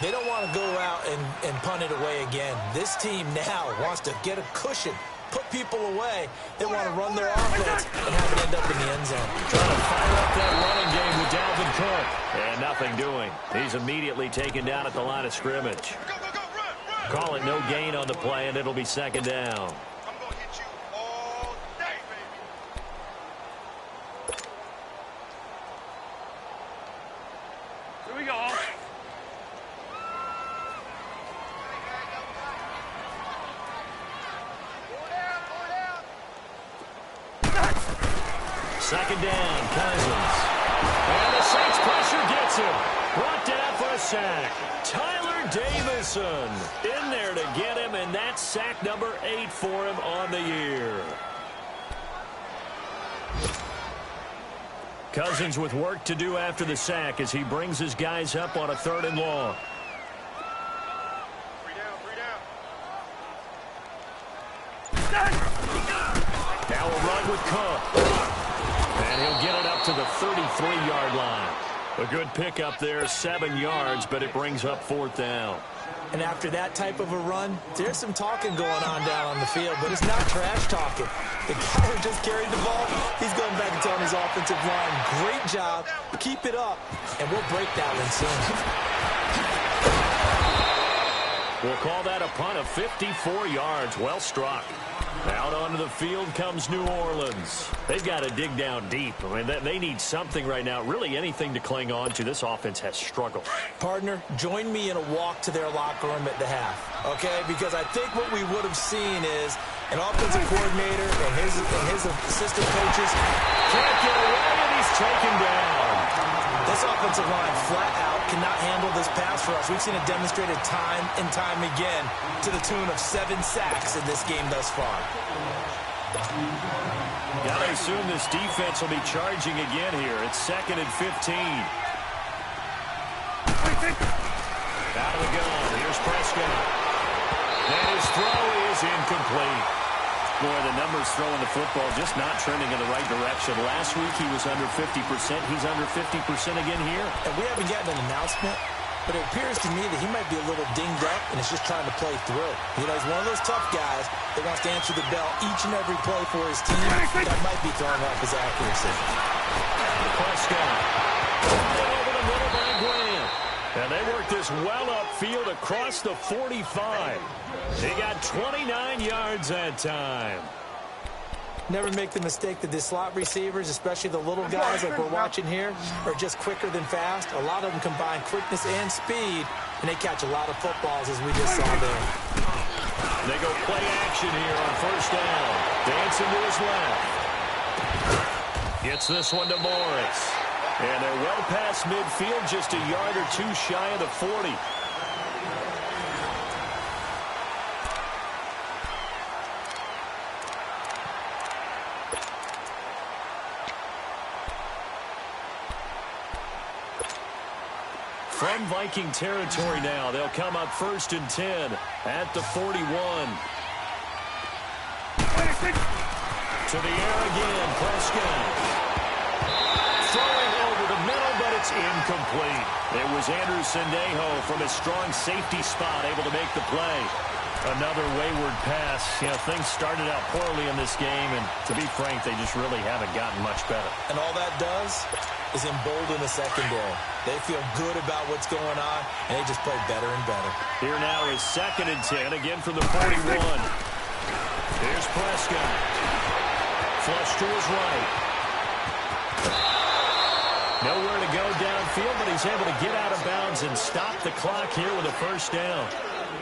They don't want to go out and punt it away again. This team now wants to get a cushion, put people away. They want to run their offense and have it end up in the end zone. Trying to fire up that running game with Dalvin Cook. And nothing doing. He's immediately taken down at the line of scrimmage. Call it no gain on the play, and it'll be 2nd down. I'm going to hit you all day, baby. Here we go. Second down, Cousins. And the Saints pressure gets him. Brought down for a sack. Tyler Davison in there to get him, and that's sack number 8 for him on the year. Cousins with work to do after the sack as he brings his guys up on a 3rd and long. Now a run with Cook. And he'll get it up to the 33-yard line. A good pickup there, 7 yards, but it brings up 4th down. And after that type of a run, there's some talking going on down on the field, but it's not trash talking. The guy who just carried the ball, he's going back and telling his offensive line, great job, keep it up, and we'll break that one soon. We'll call that a punt of 54 yards. Well struck. Out onto the field comes New Orleans. They've got to dig down deep. I mean, they need something right now, really anything to cling on to. This offense has struggled. Partner, join me in a walk to their locker room at the half, okay? Because I think what we would have seen is an offensive coordinator and his assistant coaches can't get away, and he's taken down. This offensive line flat out cannot handle this pass rush. We've seen it demonstrated time and time again to the tune of 7 sacks in this game thus far. Gotta assume this defense will be charging again here. It's 2nd and 15. Out of the gun. Here's Prescott. And his throw is incomplete. Boy, the numbers throwing the football just not trending in the right direction. Last week he was under 50%. He's under 50% again here. And we haven't gotten an announcement, but it appears to me that he might be a little dinged up and is just trying to play through. You know, he's one of those tough guys that wants to answer the bell each and every play for his team. That might be throwing off his accuracy. Prescott. Over the middle by Graham. And they work this well upfield across the 45. They got 29 yards that time. Never make the mistake that the slot receivers, especially the little guys like we're watching here, are just quicker than fast. A lot of them combine quickness and speed, and they catch a lot of footballs, as we just saw there. They go play action here on 1st down. Dancing to his left. Gets this one to Morris. And they're well past midfield, just a yard or 2 shy of the 40. From Viking territory now, they'll come up 1st and 10 at the 41. To the air again, Prescott. Throwing over the middle, but it's incomplete. It was Andrew Sendejo from his strong safety spot able to make the play. Another wayward pass. You know, things started out poorly in this game, and to be frank, they just really haven't gotten much better. And all that does is embolden the secondary. They feel good about what's going on, and they just play better and better. Here now is 2nd and 10, again from the 41. Here's Prescott. Flush to his right. Nowhere to go downfield, but he's able to get out of bounds and stop the clock here with a 1st down.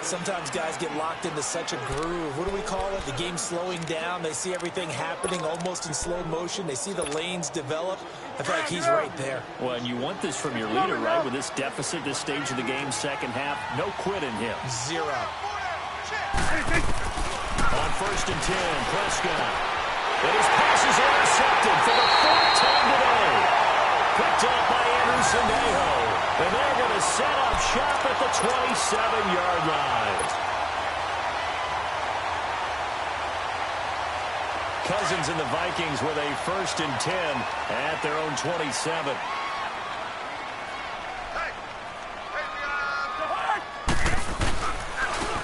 Sometimes guys get locked into such a groove. What do we call it? The game slowing down. They see everything happening almost in slow motion. They see the lanes develop. I feel like he's right there. Well, and you want this from your leader, right? With this deficit, this stage of the game, 2nd half, no quit in him. 0. On 1st and 10, Prescott. And his pass is intercepted for the 4th time today. Picked up by Andrew Sendejo. And they're going to set up shop at the 27-yard line. Cousins and the Vikings with a 1st and 10 at their own 27.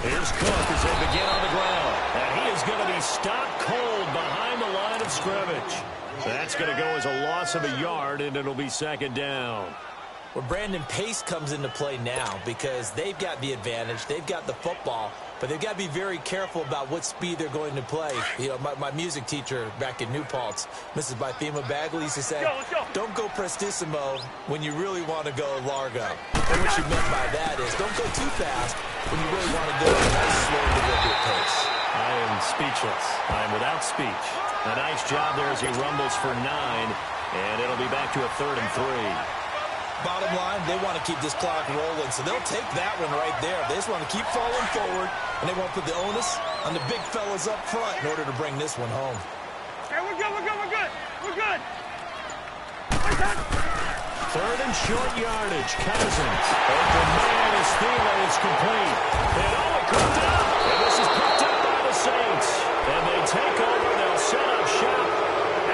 Here's Cook as they begin on the ground. And he is going to be stopped cold behind the line of scrimmage. That's going to go as a loss of a yard, and it'll be 2nd down. Well, Brandon, pace comes into play now because they've got the advantage. They've got the football, but they've got to be very careful about what speed they're going to play. You know, my music teacher back in New Paltz, Mrs. Bythema Bagley, used to say, don't go prestissimo when you really want to go largo. And what she meant by that is don't go too fast when you really want to go at a nice, slow, deliberate pace. I am speechless. I am without speech. A nice job there as he rumbles for 9, and it'll be back to a 3rd and 3. Bottom line, they want to keep this clock rolling, so they'll take that one right there. They just want to keep falling forward, and they want to put the onus on the big fellas up front in order to bring this one home. Okay, we're good, we're good, we're good. We're good. 3rd and short yardage. Cousins. Open man is Thielen. It's complete. And it comes out. And this is picked up by the Saints. And they take over. They'll set up shop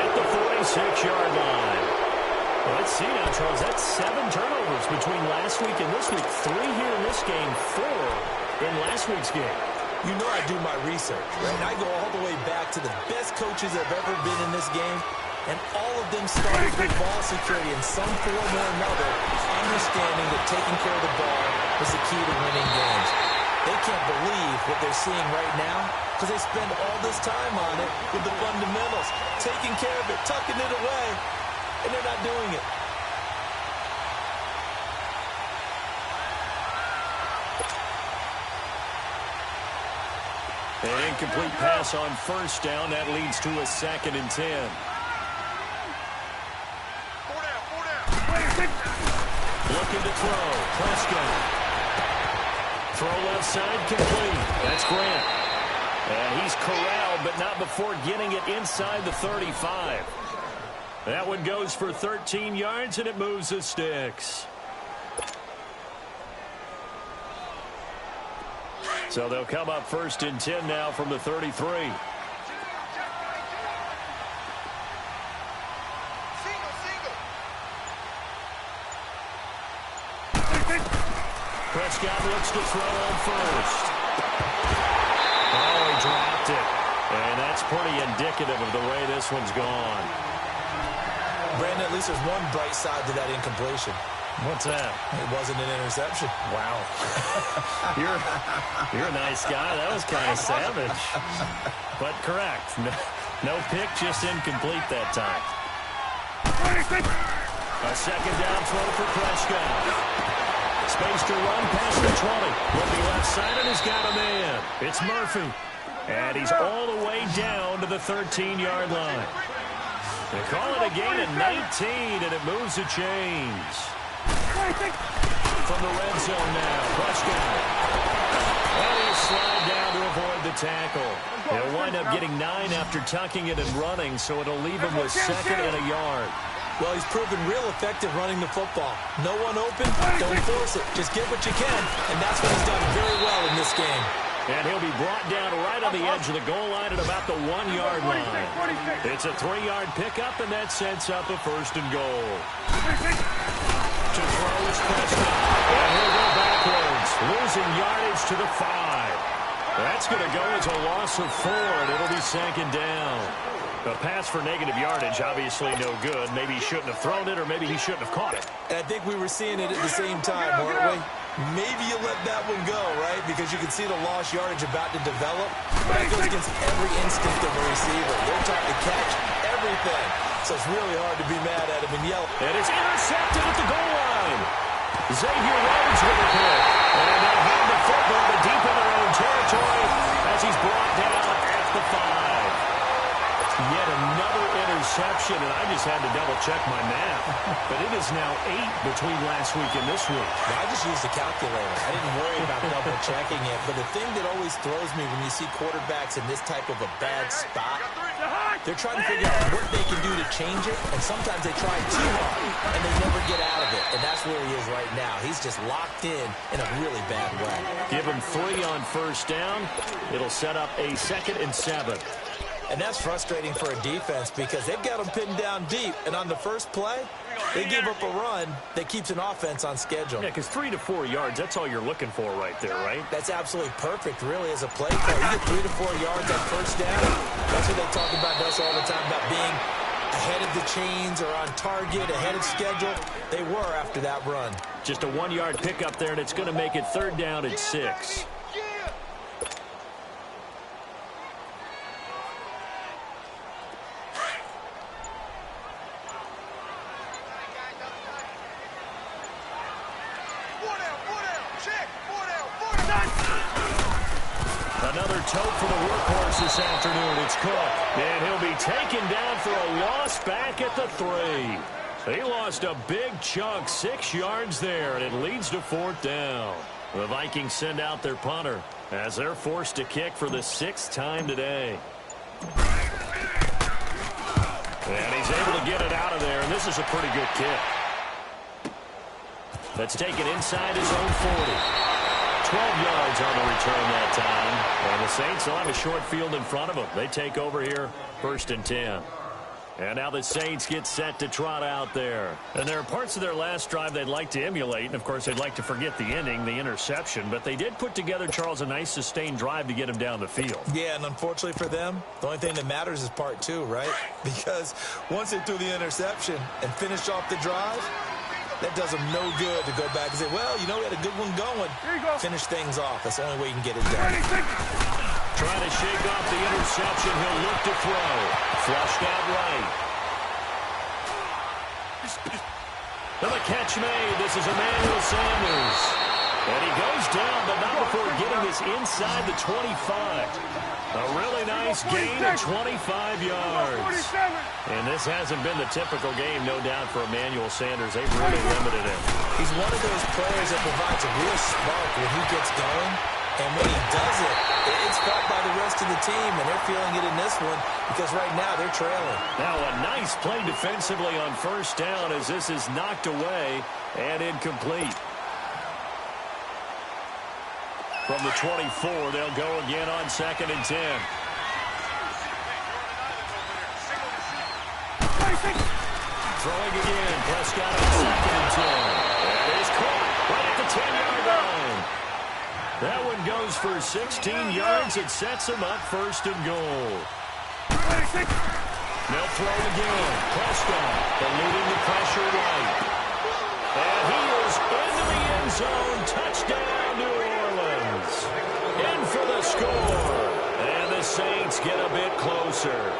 at the 46-yard line. Well, let's see now, Charles. That's 7 turnovers between last week and this week. 3 here in this game, 4 in last week's game. You know I do my research, right? And I go all the way back to the best coaches that have ever been in this game, and all of them started with ball security in some form or another, understanding that taking care of the ball was the key to winning games. They can't believe what they're seeing right now because they spend all this time on it with the fundamentals, taking care of it, tucking it away, and they're not doing it. An incomplete pass on first down. That leads to a 2nd and 10. Looking to throw. Prescott. Throw left side, complete. That's Grant. And he's corralled, but not before getting it inside the 35. That one goes for 13 yards, and it moves the sticks. So they'll come up 1st and 10 now from the 33. Prescott looks to throw on first. Oh, he dropped it. And that's pretty indicative of the way this one's gone. Brandon, at least there's one bright side to that incompletion. What's that? It wasn't an interception. Wow. You're a nice guy. That was kind of savage. But correct. No pick, just incomplete that time. A 2nd down throw for Prescott. Space to run past the 20. Looking left side, and he's got a man. It's Murphy. And he's all the way down to the 13-yard line. They call it a gain of 19, and it moves the chains. From the red zone now, Prescott. And he'll slide down to avoid the tackle. He'll wind up getting 9 after tucking it and running, so it'll leave him with 2nd and a yard. Well, he's proven real effective running the football. No one open, don't force it. Just get what you can, and that's what he's done very well in this game. And he'll be brought down right on the edge of the goal line at about the 1-yard line. It's a 3-yard pickup, and that sets up a 1st and goal. To throw is Prescott. And he'll go backwards, losing yardage to the 5. That's going to go as a loss of 4, and it'll be 2nd down. A pass for negative yardage, obviously no good. Maybe he shouldn't have thrown it, or maybe he shouldn't have caught it. And I think we were seeing it at the same time, weren't we? Maybe you let that one go, right? Because you can see the lost yardage about to develop. But that goes against every instinct of a receiver. They're trying to catch everything. So it's really hard to be mad at him and yell. And it's intercepted at the goal line. Xavier Rhodes with a pick. And they'll hand the football to deep in their own territory as he's brought down at the 5. Yet another interception, and I just had to double-check my math. But it is now 8 between last week and this week. Well, I just used a calculator. I didn't worry about double-checking it. But the thing that always throws me when you see quarterbacks in this type of a bad spot, they're trying to figure out what they can do to change it, and sometimes they try too hard, and they never get out of it. And that's where he is right now. He's just locked in a really bad way. Give him 3 on 1st down. It'll set up a 2nd and 7. And that's frustrating for a defense because they've got them pinned down deep. And on the first play, they give up a run that keeps an offense on schedule. Yeah, because 3 to 4 yards, that's all you're looking for right there, right? That's absolutely perfect, really, as a play call. You get 3 to 4 yards on 1st down. That's what they talk about us all the time, about being ahead of the chains or on target, ahead of schedule. They were after that run. Just a 1-yard pickup there, and it's going to make it 3rd down and 6. Another tote for the workhorse this afternoon. It's Cook. And he'll be taken down for a loss back at the 3. He lost a big chunk, 6 yards there, and it leads to 4th down. The Vikings send out their punter as they're forced to kick for the 6th time today. And he's able to get it out of there, and this is a pretty good kick. That's taken inside his own 40. 12 yards on the return that time. And the Saints will have a short field in front of them. They take over here, 1st and 10. And now the Saints get set to trot out there. And there are parts of their last drive they'd like to emulate. And, of course, they'd like to forget the ending, the interception. But they did put together, Charles, a nice sustained drive to get him down the field. Yeah, and unfortunately for them, the only thing that matters is part two, right? Because once they threw the interception and finished off the drive, that does them no good to go back and say, well, you know, we had a good one going. Finish things off. That's the only way you can get it done. Trying to shake off the interception. He'll look to throw. Flushed out right. And the catch made. This is Emmanuel Sanders. And he goes down, but not before getting this inside the 25. A really nice gain of 25 yards. And this hasn't been the typical game, no doubt, for Emmanuel Sanders. They've really limited him. He's one of those players that provides a real spark when he gets going. And when he does it, it's felt by the rest of the team, and they're feeling it in this one because right now they're trailing. Now a nice play defensively on first down as this is knocked away and incomplete. From the 24, they'll go again on 2nd and 10. Throwing again. Prescott on 2nd and 10. That is caught right at the 10-yard line. That one goes for 16 yards. It sets him up 1st and goal. They'll throw again. Prescott eluding the pressure right. And he is into the end zone. Touchdown, New Orleans. In for the score. And the Saints get a bit closer.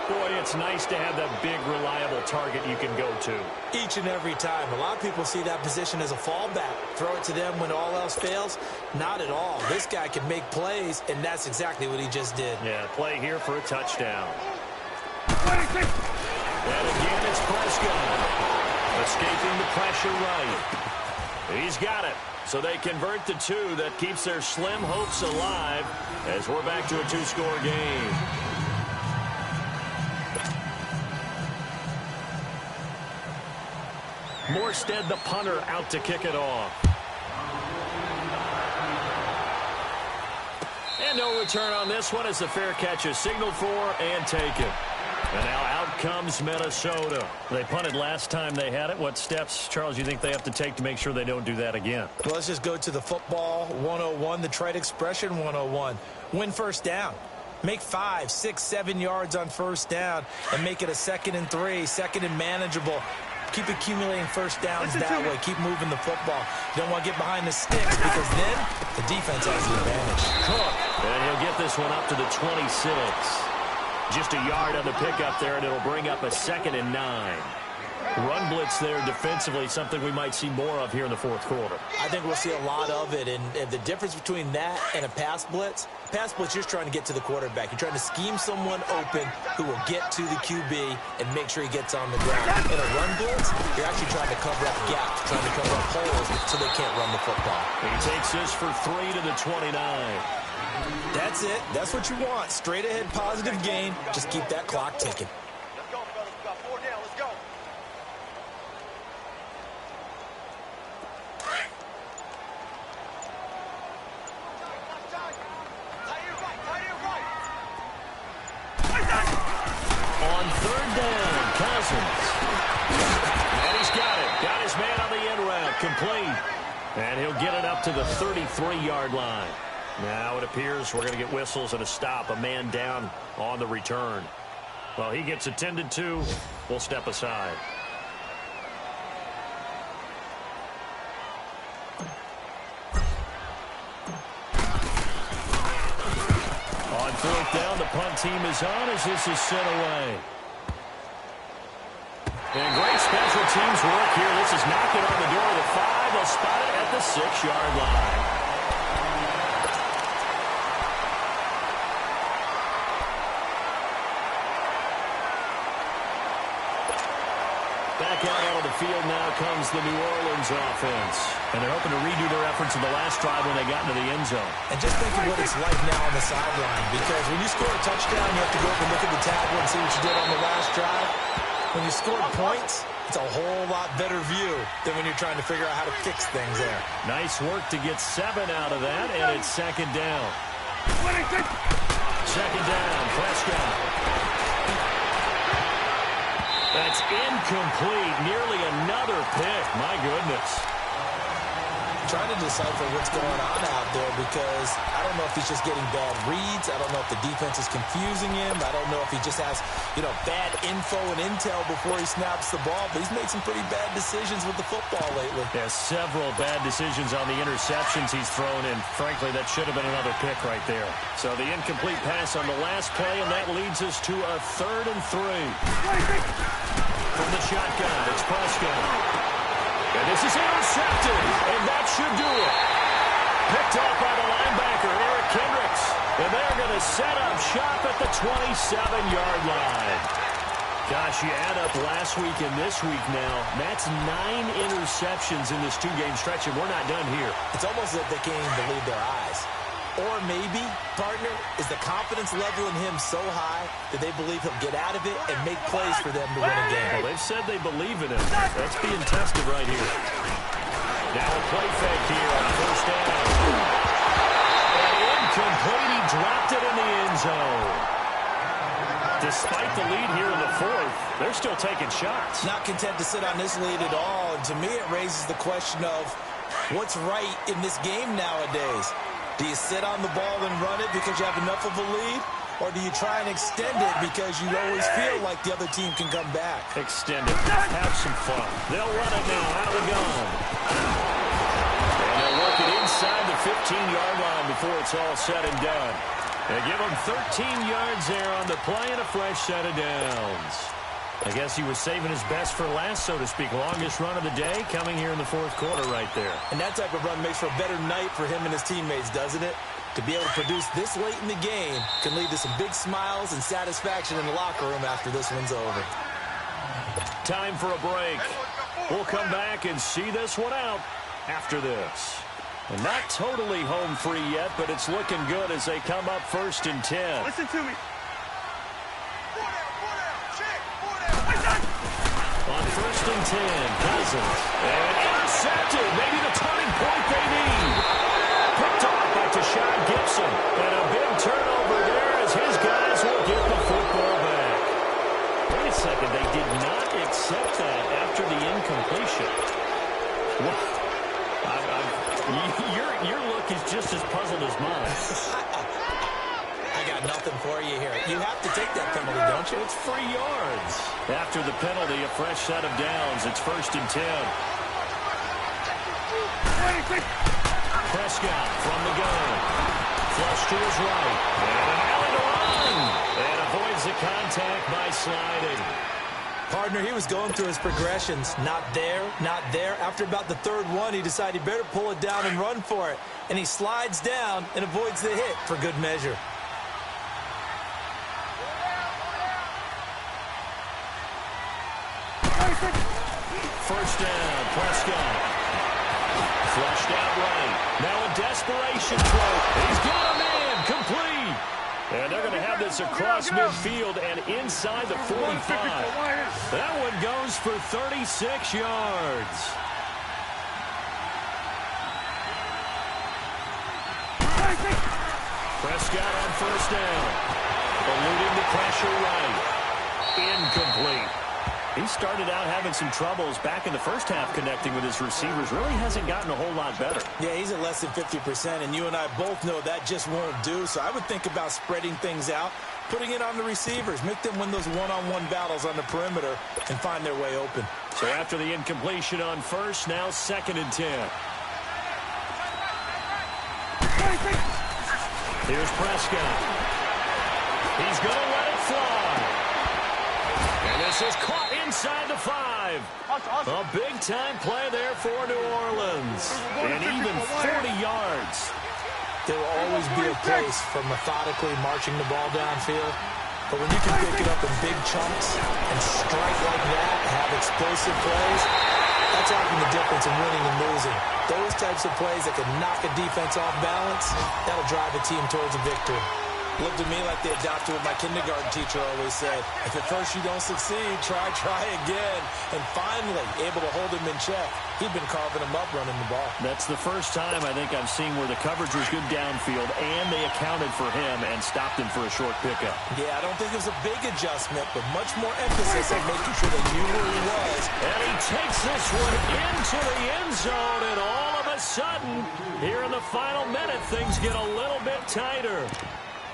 Boy, it's nice to have that big, reliable target you can go to. Each and every time. A lot of people see that position as a fallback. Throw it to them when all else fails. Not at all. This guy can make plays, and that's exactly what he just did. Yeah, play here for a touchdown. And again, it's Prescott. Escaping the pressure right. He's got it. So they convert the 2. That keeps their slim hopes alive as we're back to a 2-score game. Morstead, the punter, out to kick it off. And no return on this one as the fair catch is signaled for and taken. And now out comes Minnesota. They punted last time they had it. What steps, Charles, you think they have to take to make sure they don't do that again? Well, let's just go to the football 101, the trite expression 101. Win first down. Make 5, 6, 7 yards on first down and make it a 2nd and 3, 2nd and manageable. Keep accumulating first downs that way. Keep moving the football. You don't want to get behind the sticks because then the defense has the advantage. Cook, and he'll get this one up to the 26. Just a yard on the pickup there, and it'll bring up a 2nd and 9. Run blitz there defensively, something we might see more of here in the 4th quarter. I think we'll see a lot of it, and the difference between that and a pass blitz, you're just trying to get to the quarterback. You're trying to scheme someone open who will get to the QB and make sure he gets on the ground. In a run blitz, you're actually trying to cover up gaps, trying to cover up holes so they can't run the football. He takes this for 3 to the 29. That's it. That's what you want. Straight ahead positive gain. Just keep that clock ticking. Let's go, fellas. We got 4 down. Let's go. On 3rd down, Cousins. And he's got it. Got his man on the end route. Complete. And he'll get it up to the 33-yard line. Now it appears we're going to get whistles and a stop. A man down on the return. Well, he gets attended to. We'll step aside. On 4th down, the punt team is on as this is sent away. And great special teams work here. This is knocking on the door of the 5. They'll spot it at the 6-yard line. Back out onto the field now comes the New Orleans offense. And they're hoping to redo their efforts in the last drive when they got into the end zone. And just think of what it's like now on the sideline. Because when you score a touchdown, you have to go up and look at the tablet and see what you did on the last drive. When you score points, it's a whole lot better view than when you're trying to figure out how to fix things there. Nice work to get 7 out of that, and it's 2nd down. 2nd down, Prescott. That's incomplete. Nearly another pick. My goodness. Trying to decipher what's going on out there because I don't know if he's just getting bad reads. I don't know if the defense is confusing him. I don't know if he just has, bad info and intel before he snaps the ball. But he's made some pretty bad decisions with the football lately. Yeah, several bad decisions on the interceptions he's thrown, and frankly, that should have been another pick right there. So the incomplete pass on the last play, and that leads us to a 3rd and 3. From the shotgun, it's Prescott. And this is intercepted, and that should do it. Picked off by the linebacker, Eric Kendricks. And they're going to set up shop at the 27-yard line. Gosh, you add up last week and this week now. That's 9 interceptions in this 2-game stretch, and we're not done here. It's almost as if they can't even believe their eyes. Or maybe, partner, is the confidence level in him so high that they believe he'll get out of it and make plays for them to win a game. Well, they've said they believe in him. That's being tested right here. Now a play fake here on 1st down. And incomplete. He dropped it in the end zone. Despite the lead here in the 4th, they're still taking shots. Not content to sit on this lead at all. And to me, it raises the question of what's right in this game nowadays. Do you sit on the ball and run it because you have enough of a lead? Or do you try and extend it because you always feel like the other team can come back? Extend it. Have some fun. They'll run it now out of the gun. And they'll work it inside the 15-yard line before it's all said and done. They give them 13 yards there on the play and a fresh set of downs. I guess he was saving his best for last, so to speak. Longest run of the day coming here in the 4th quarter right there. And that type of run makes for a better night for him and his teammates, doesn't it? To be able to produce this late in the game can lead to some big smiles and satisfaction in the locker room after this one's over. Time for a break. We'll come back and see this one out after this. And not totally home free yet, but it's looking good as they come up 1st and 10. Listen to me. On 1st and 10, Cousins. And intercepted. Maybe the turning point they need. Picked off by Tashawn Gibson. And a big turnover there as his guys will get the football back. Wait a second. They did not accept that after the incompletion. Your look is just as puzzled as mine. I got nothing for you here. You have to take that penalty, don't you? It's 3 yards. After the penalty, a fresh set of downs. It's 1st and 10. Prescott from the gun. Flush to his right. And an alley to run. And avoids the contact by sliding. Partner, he was going through his progressions. Not there, not there. After about the 3rd one, he decided he better pull it down and run for it. And he slides down and avoids the hit for good measure. First down, Prescott. Flushed out right. Now a desperation throw. He's got a man. Complete. And they're going to have this across midfield and inside the 45. That one goes for 36 yards. Prescott on 1st down. Eluding the pressure right. Incomplete. He started out having some troubles back in the first half connecting with his receivers. Really hasn't gotten a whole lot better. Yeah, he's at less than 50%, and you and I both know that just won't do. So I would think about spreading things out, putting it on the receivers, make them win those one-on-one battles on the perimeter and find their way open. So after the incompletion on 1st, now 2nd and 10. Here's Prescott. He's going to let it fly. And this is caught inside the 5. A big-time play there for New Orleans. And even 40 yards. There will always be a place for methodically marching the ball downfield. But when you can pick it up in big chunks and strike like that, have explosive plays, that's often the difference in winning and losing. Those types of plays that can knock a defense off balance, that'll drive a team towards a victory. Looked at me like they adopted what my kindergarten teacher always said. If at first you don't succeed, try again. And finally, able to hold him in check. He'd been carving him up running the ball. That's the first time I think I've seen where the coverage was good downfield, and they accounted for him and stopped him for a short pickup. Yeah, I don't think it was a big adjustment, but much more emphasis on making sure they knew where he was. And he takes this one into the end zone, and all of a sudden, here in the final minute, things get a little bit tighter.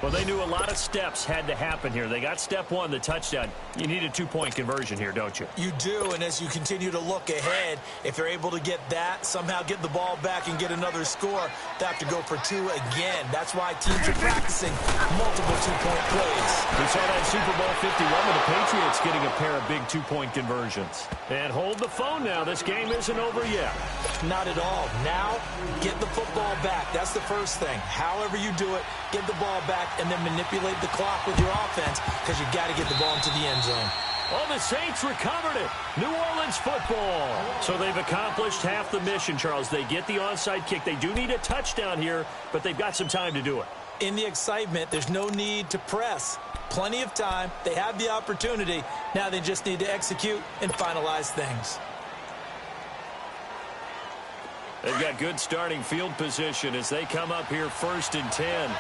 Well, they knew a lot of steps had to happen here. They got step one, the touchdown. You need a two-point conversion here, don't you? You do, and as you continue to look ahead, if they're able to get that, somehow get the ball back and get another score, they have to go for two again. That's why teams are practicing multiple two-point plays. We saw that Super Bowl 51 with the Patriots getting a pair of big two-point conversions. And hold the phone now. This game isn't over yet. Not at all. Now, get the football back. That's the first thing. However you do it, get the ball back and then manipulate the clock with your offense because you got to get the ball into the end zone. Oh, the Saints recovered it. New Orleans football. So they've accomplished half the mission, Charles. They get the onside kick. They do need a touchdown here, but they've got some time to do it. In the excitement, there's no need to press. Plenty of time. They have the opportunity. Now they just need to execute and finalize things. They've got good starting field position as they come up here 1st and 10.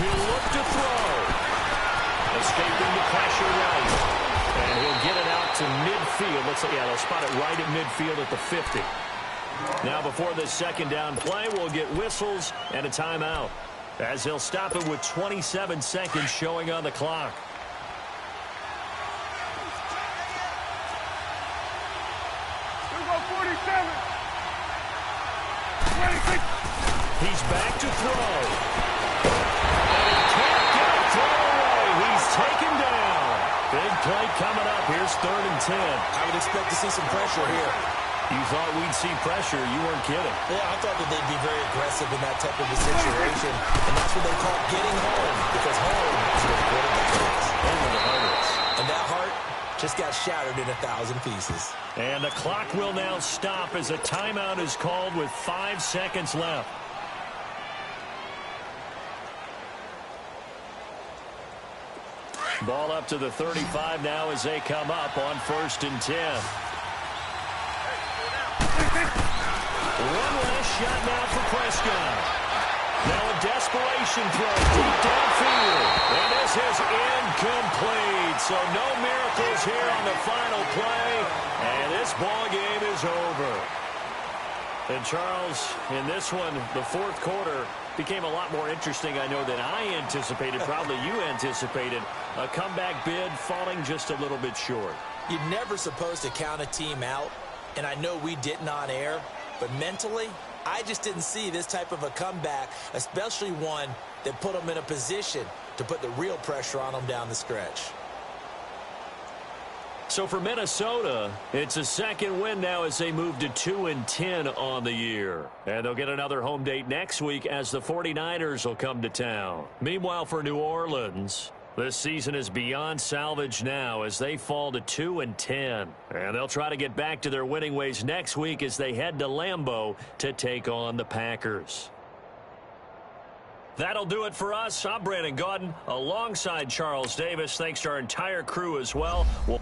He'll look to throw. Escaping the pressure right. And he'll get it out to midfield. Looks like, yeah, they'll spot it right at midfield at the 50. Now before the second down play, we'll get whistles and a timeout, as they'll stop it with 27 seconds showing on the clock. Here we go, 47. 26. He's back to throw. And he can't get a throw away. He's taken down. Big play coming up. Here's 3rd and 10. I would expect to see some pressure here. You thought we'd see pressure. You weren't kidding. Yeah, I thought that they'd be very aggressive in that type of a situation. And that's what they call getting home, because home is where the quarterback is. And where the heart is. And that heart just got shattered in 1,000 pieces. And the clock will now stop as a timeout is called with 5 seconds left. Ball up to the 35 now as they come up on 1st and 10. One last shot now for Prescott. Now a desperation throw deep downfield. And this is incomplete. So no miracles here on the final play. And this ball game is over. And Charles, in this one, the 4th quarter became a lot more interesting, I know, than I anticipated. Probably you anticipated. A comeback bid falling just a little bit short. You're never supposed to count a team out. And I know we didn't on air. But mentally, I just didn't see this type of a comeback, especially one that put them in a position to put the real pressure on them down the stretch. So for Minnesota, it's a second win now as they move to 2-10 on the year. And they'll get another home date next week as the 49ers will come to town. Meanwhile, for New Orleans, this season is beyond salvage now as they fall to 2-10. And they'll try to get back to their winning ways next week as they head to Lambeau to take on the Packers. That'll do it for us. I'm Brandon Gaudin alongside Charles Davis. Thanks to our entire crew as well. We'll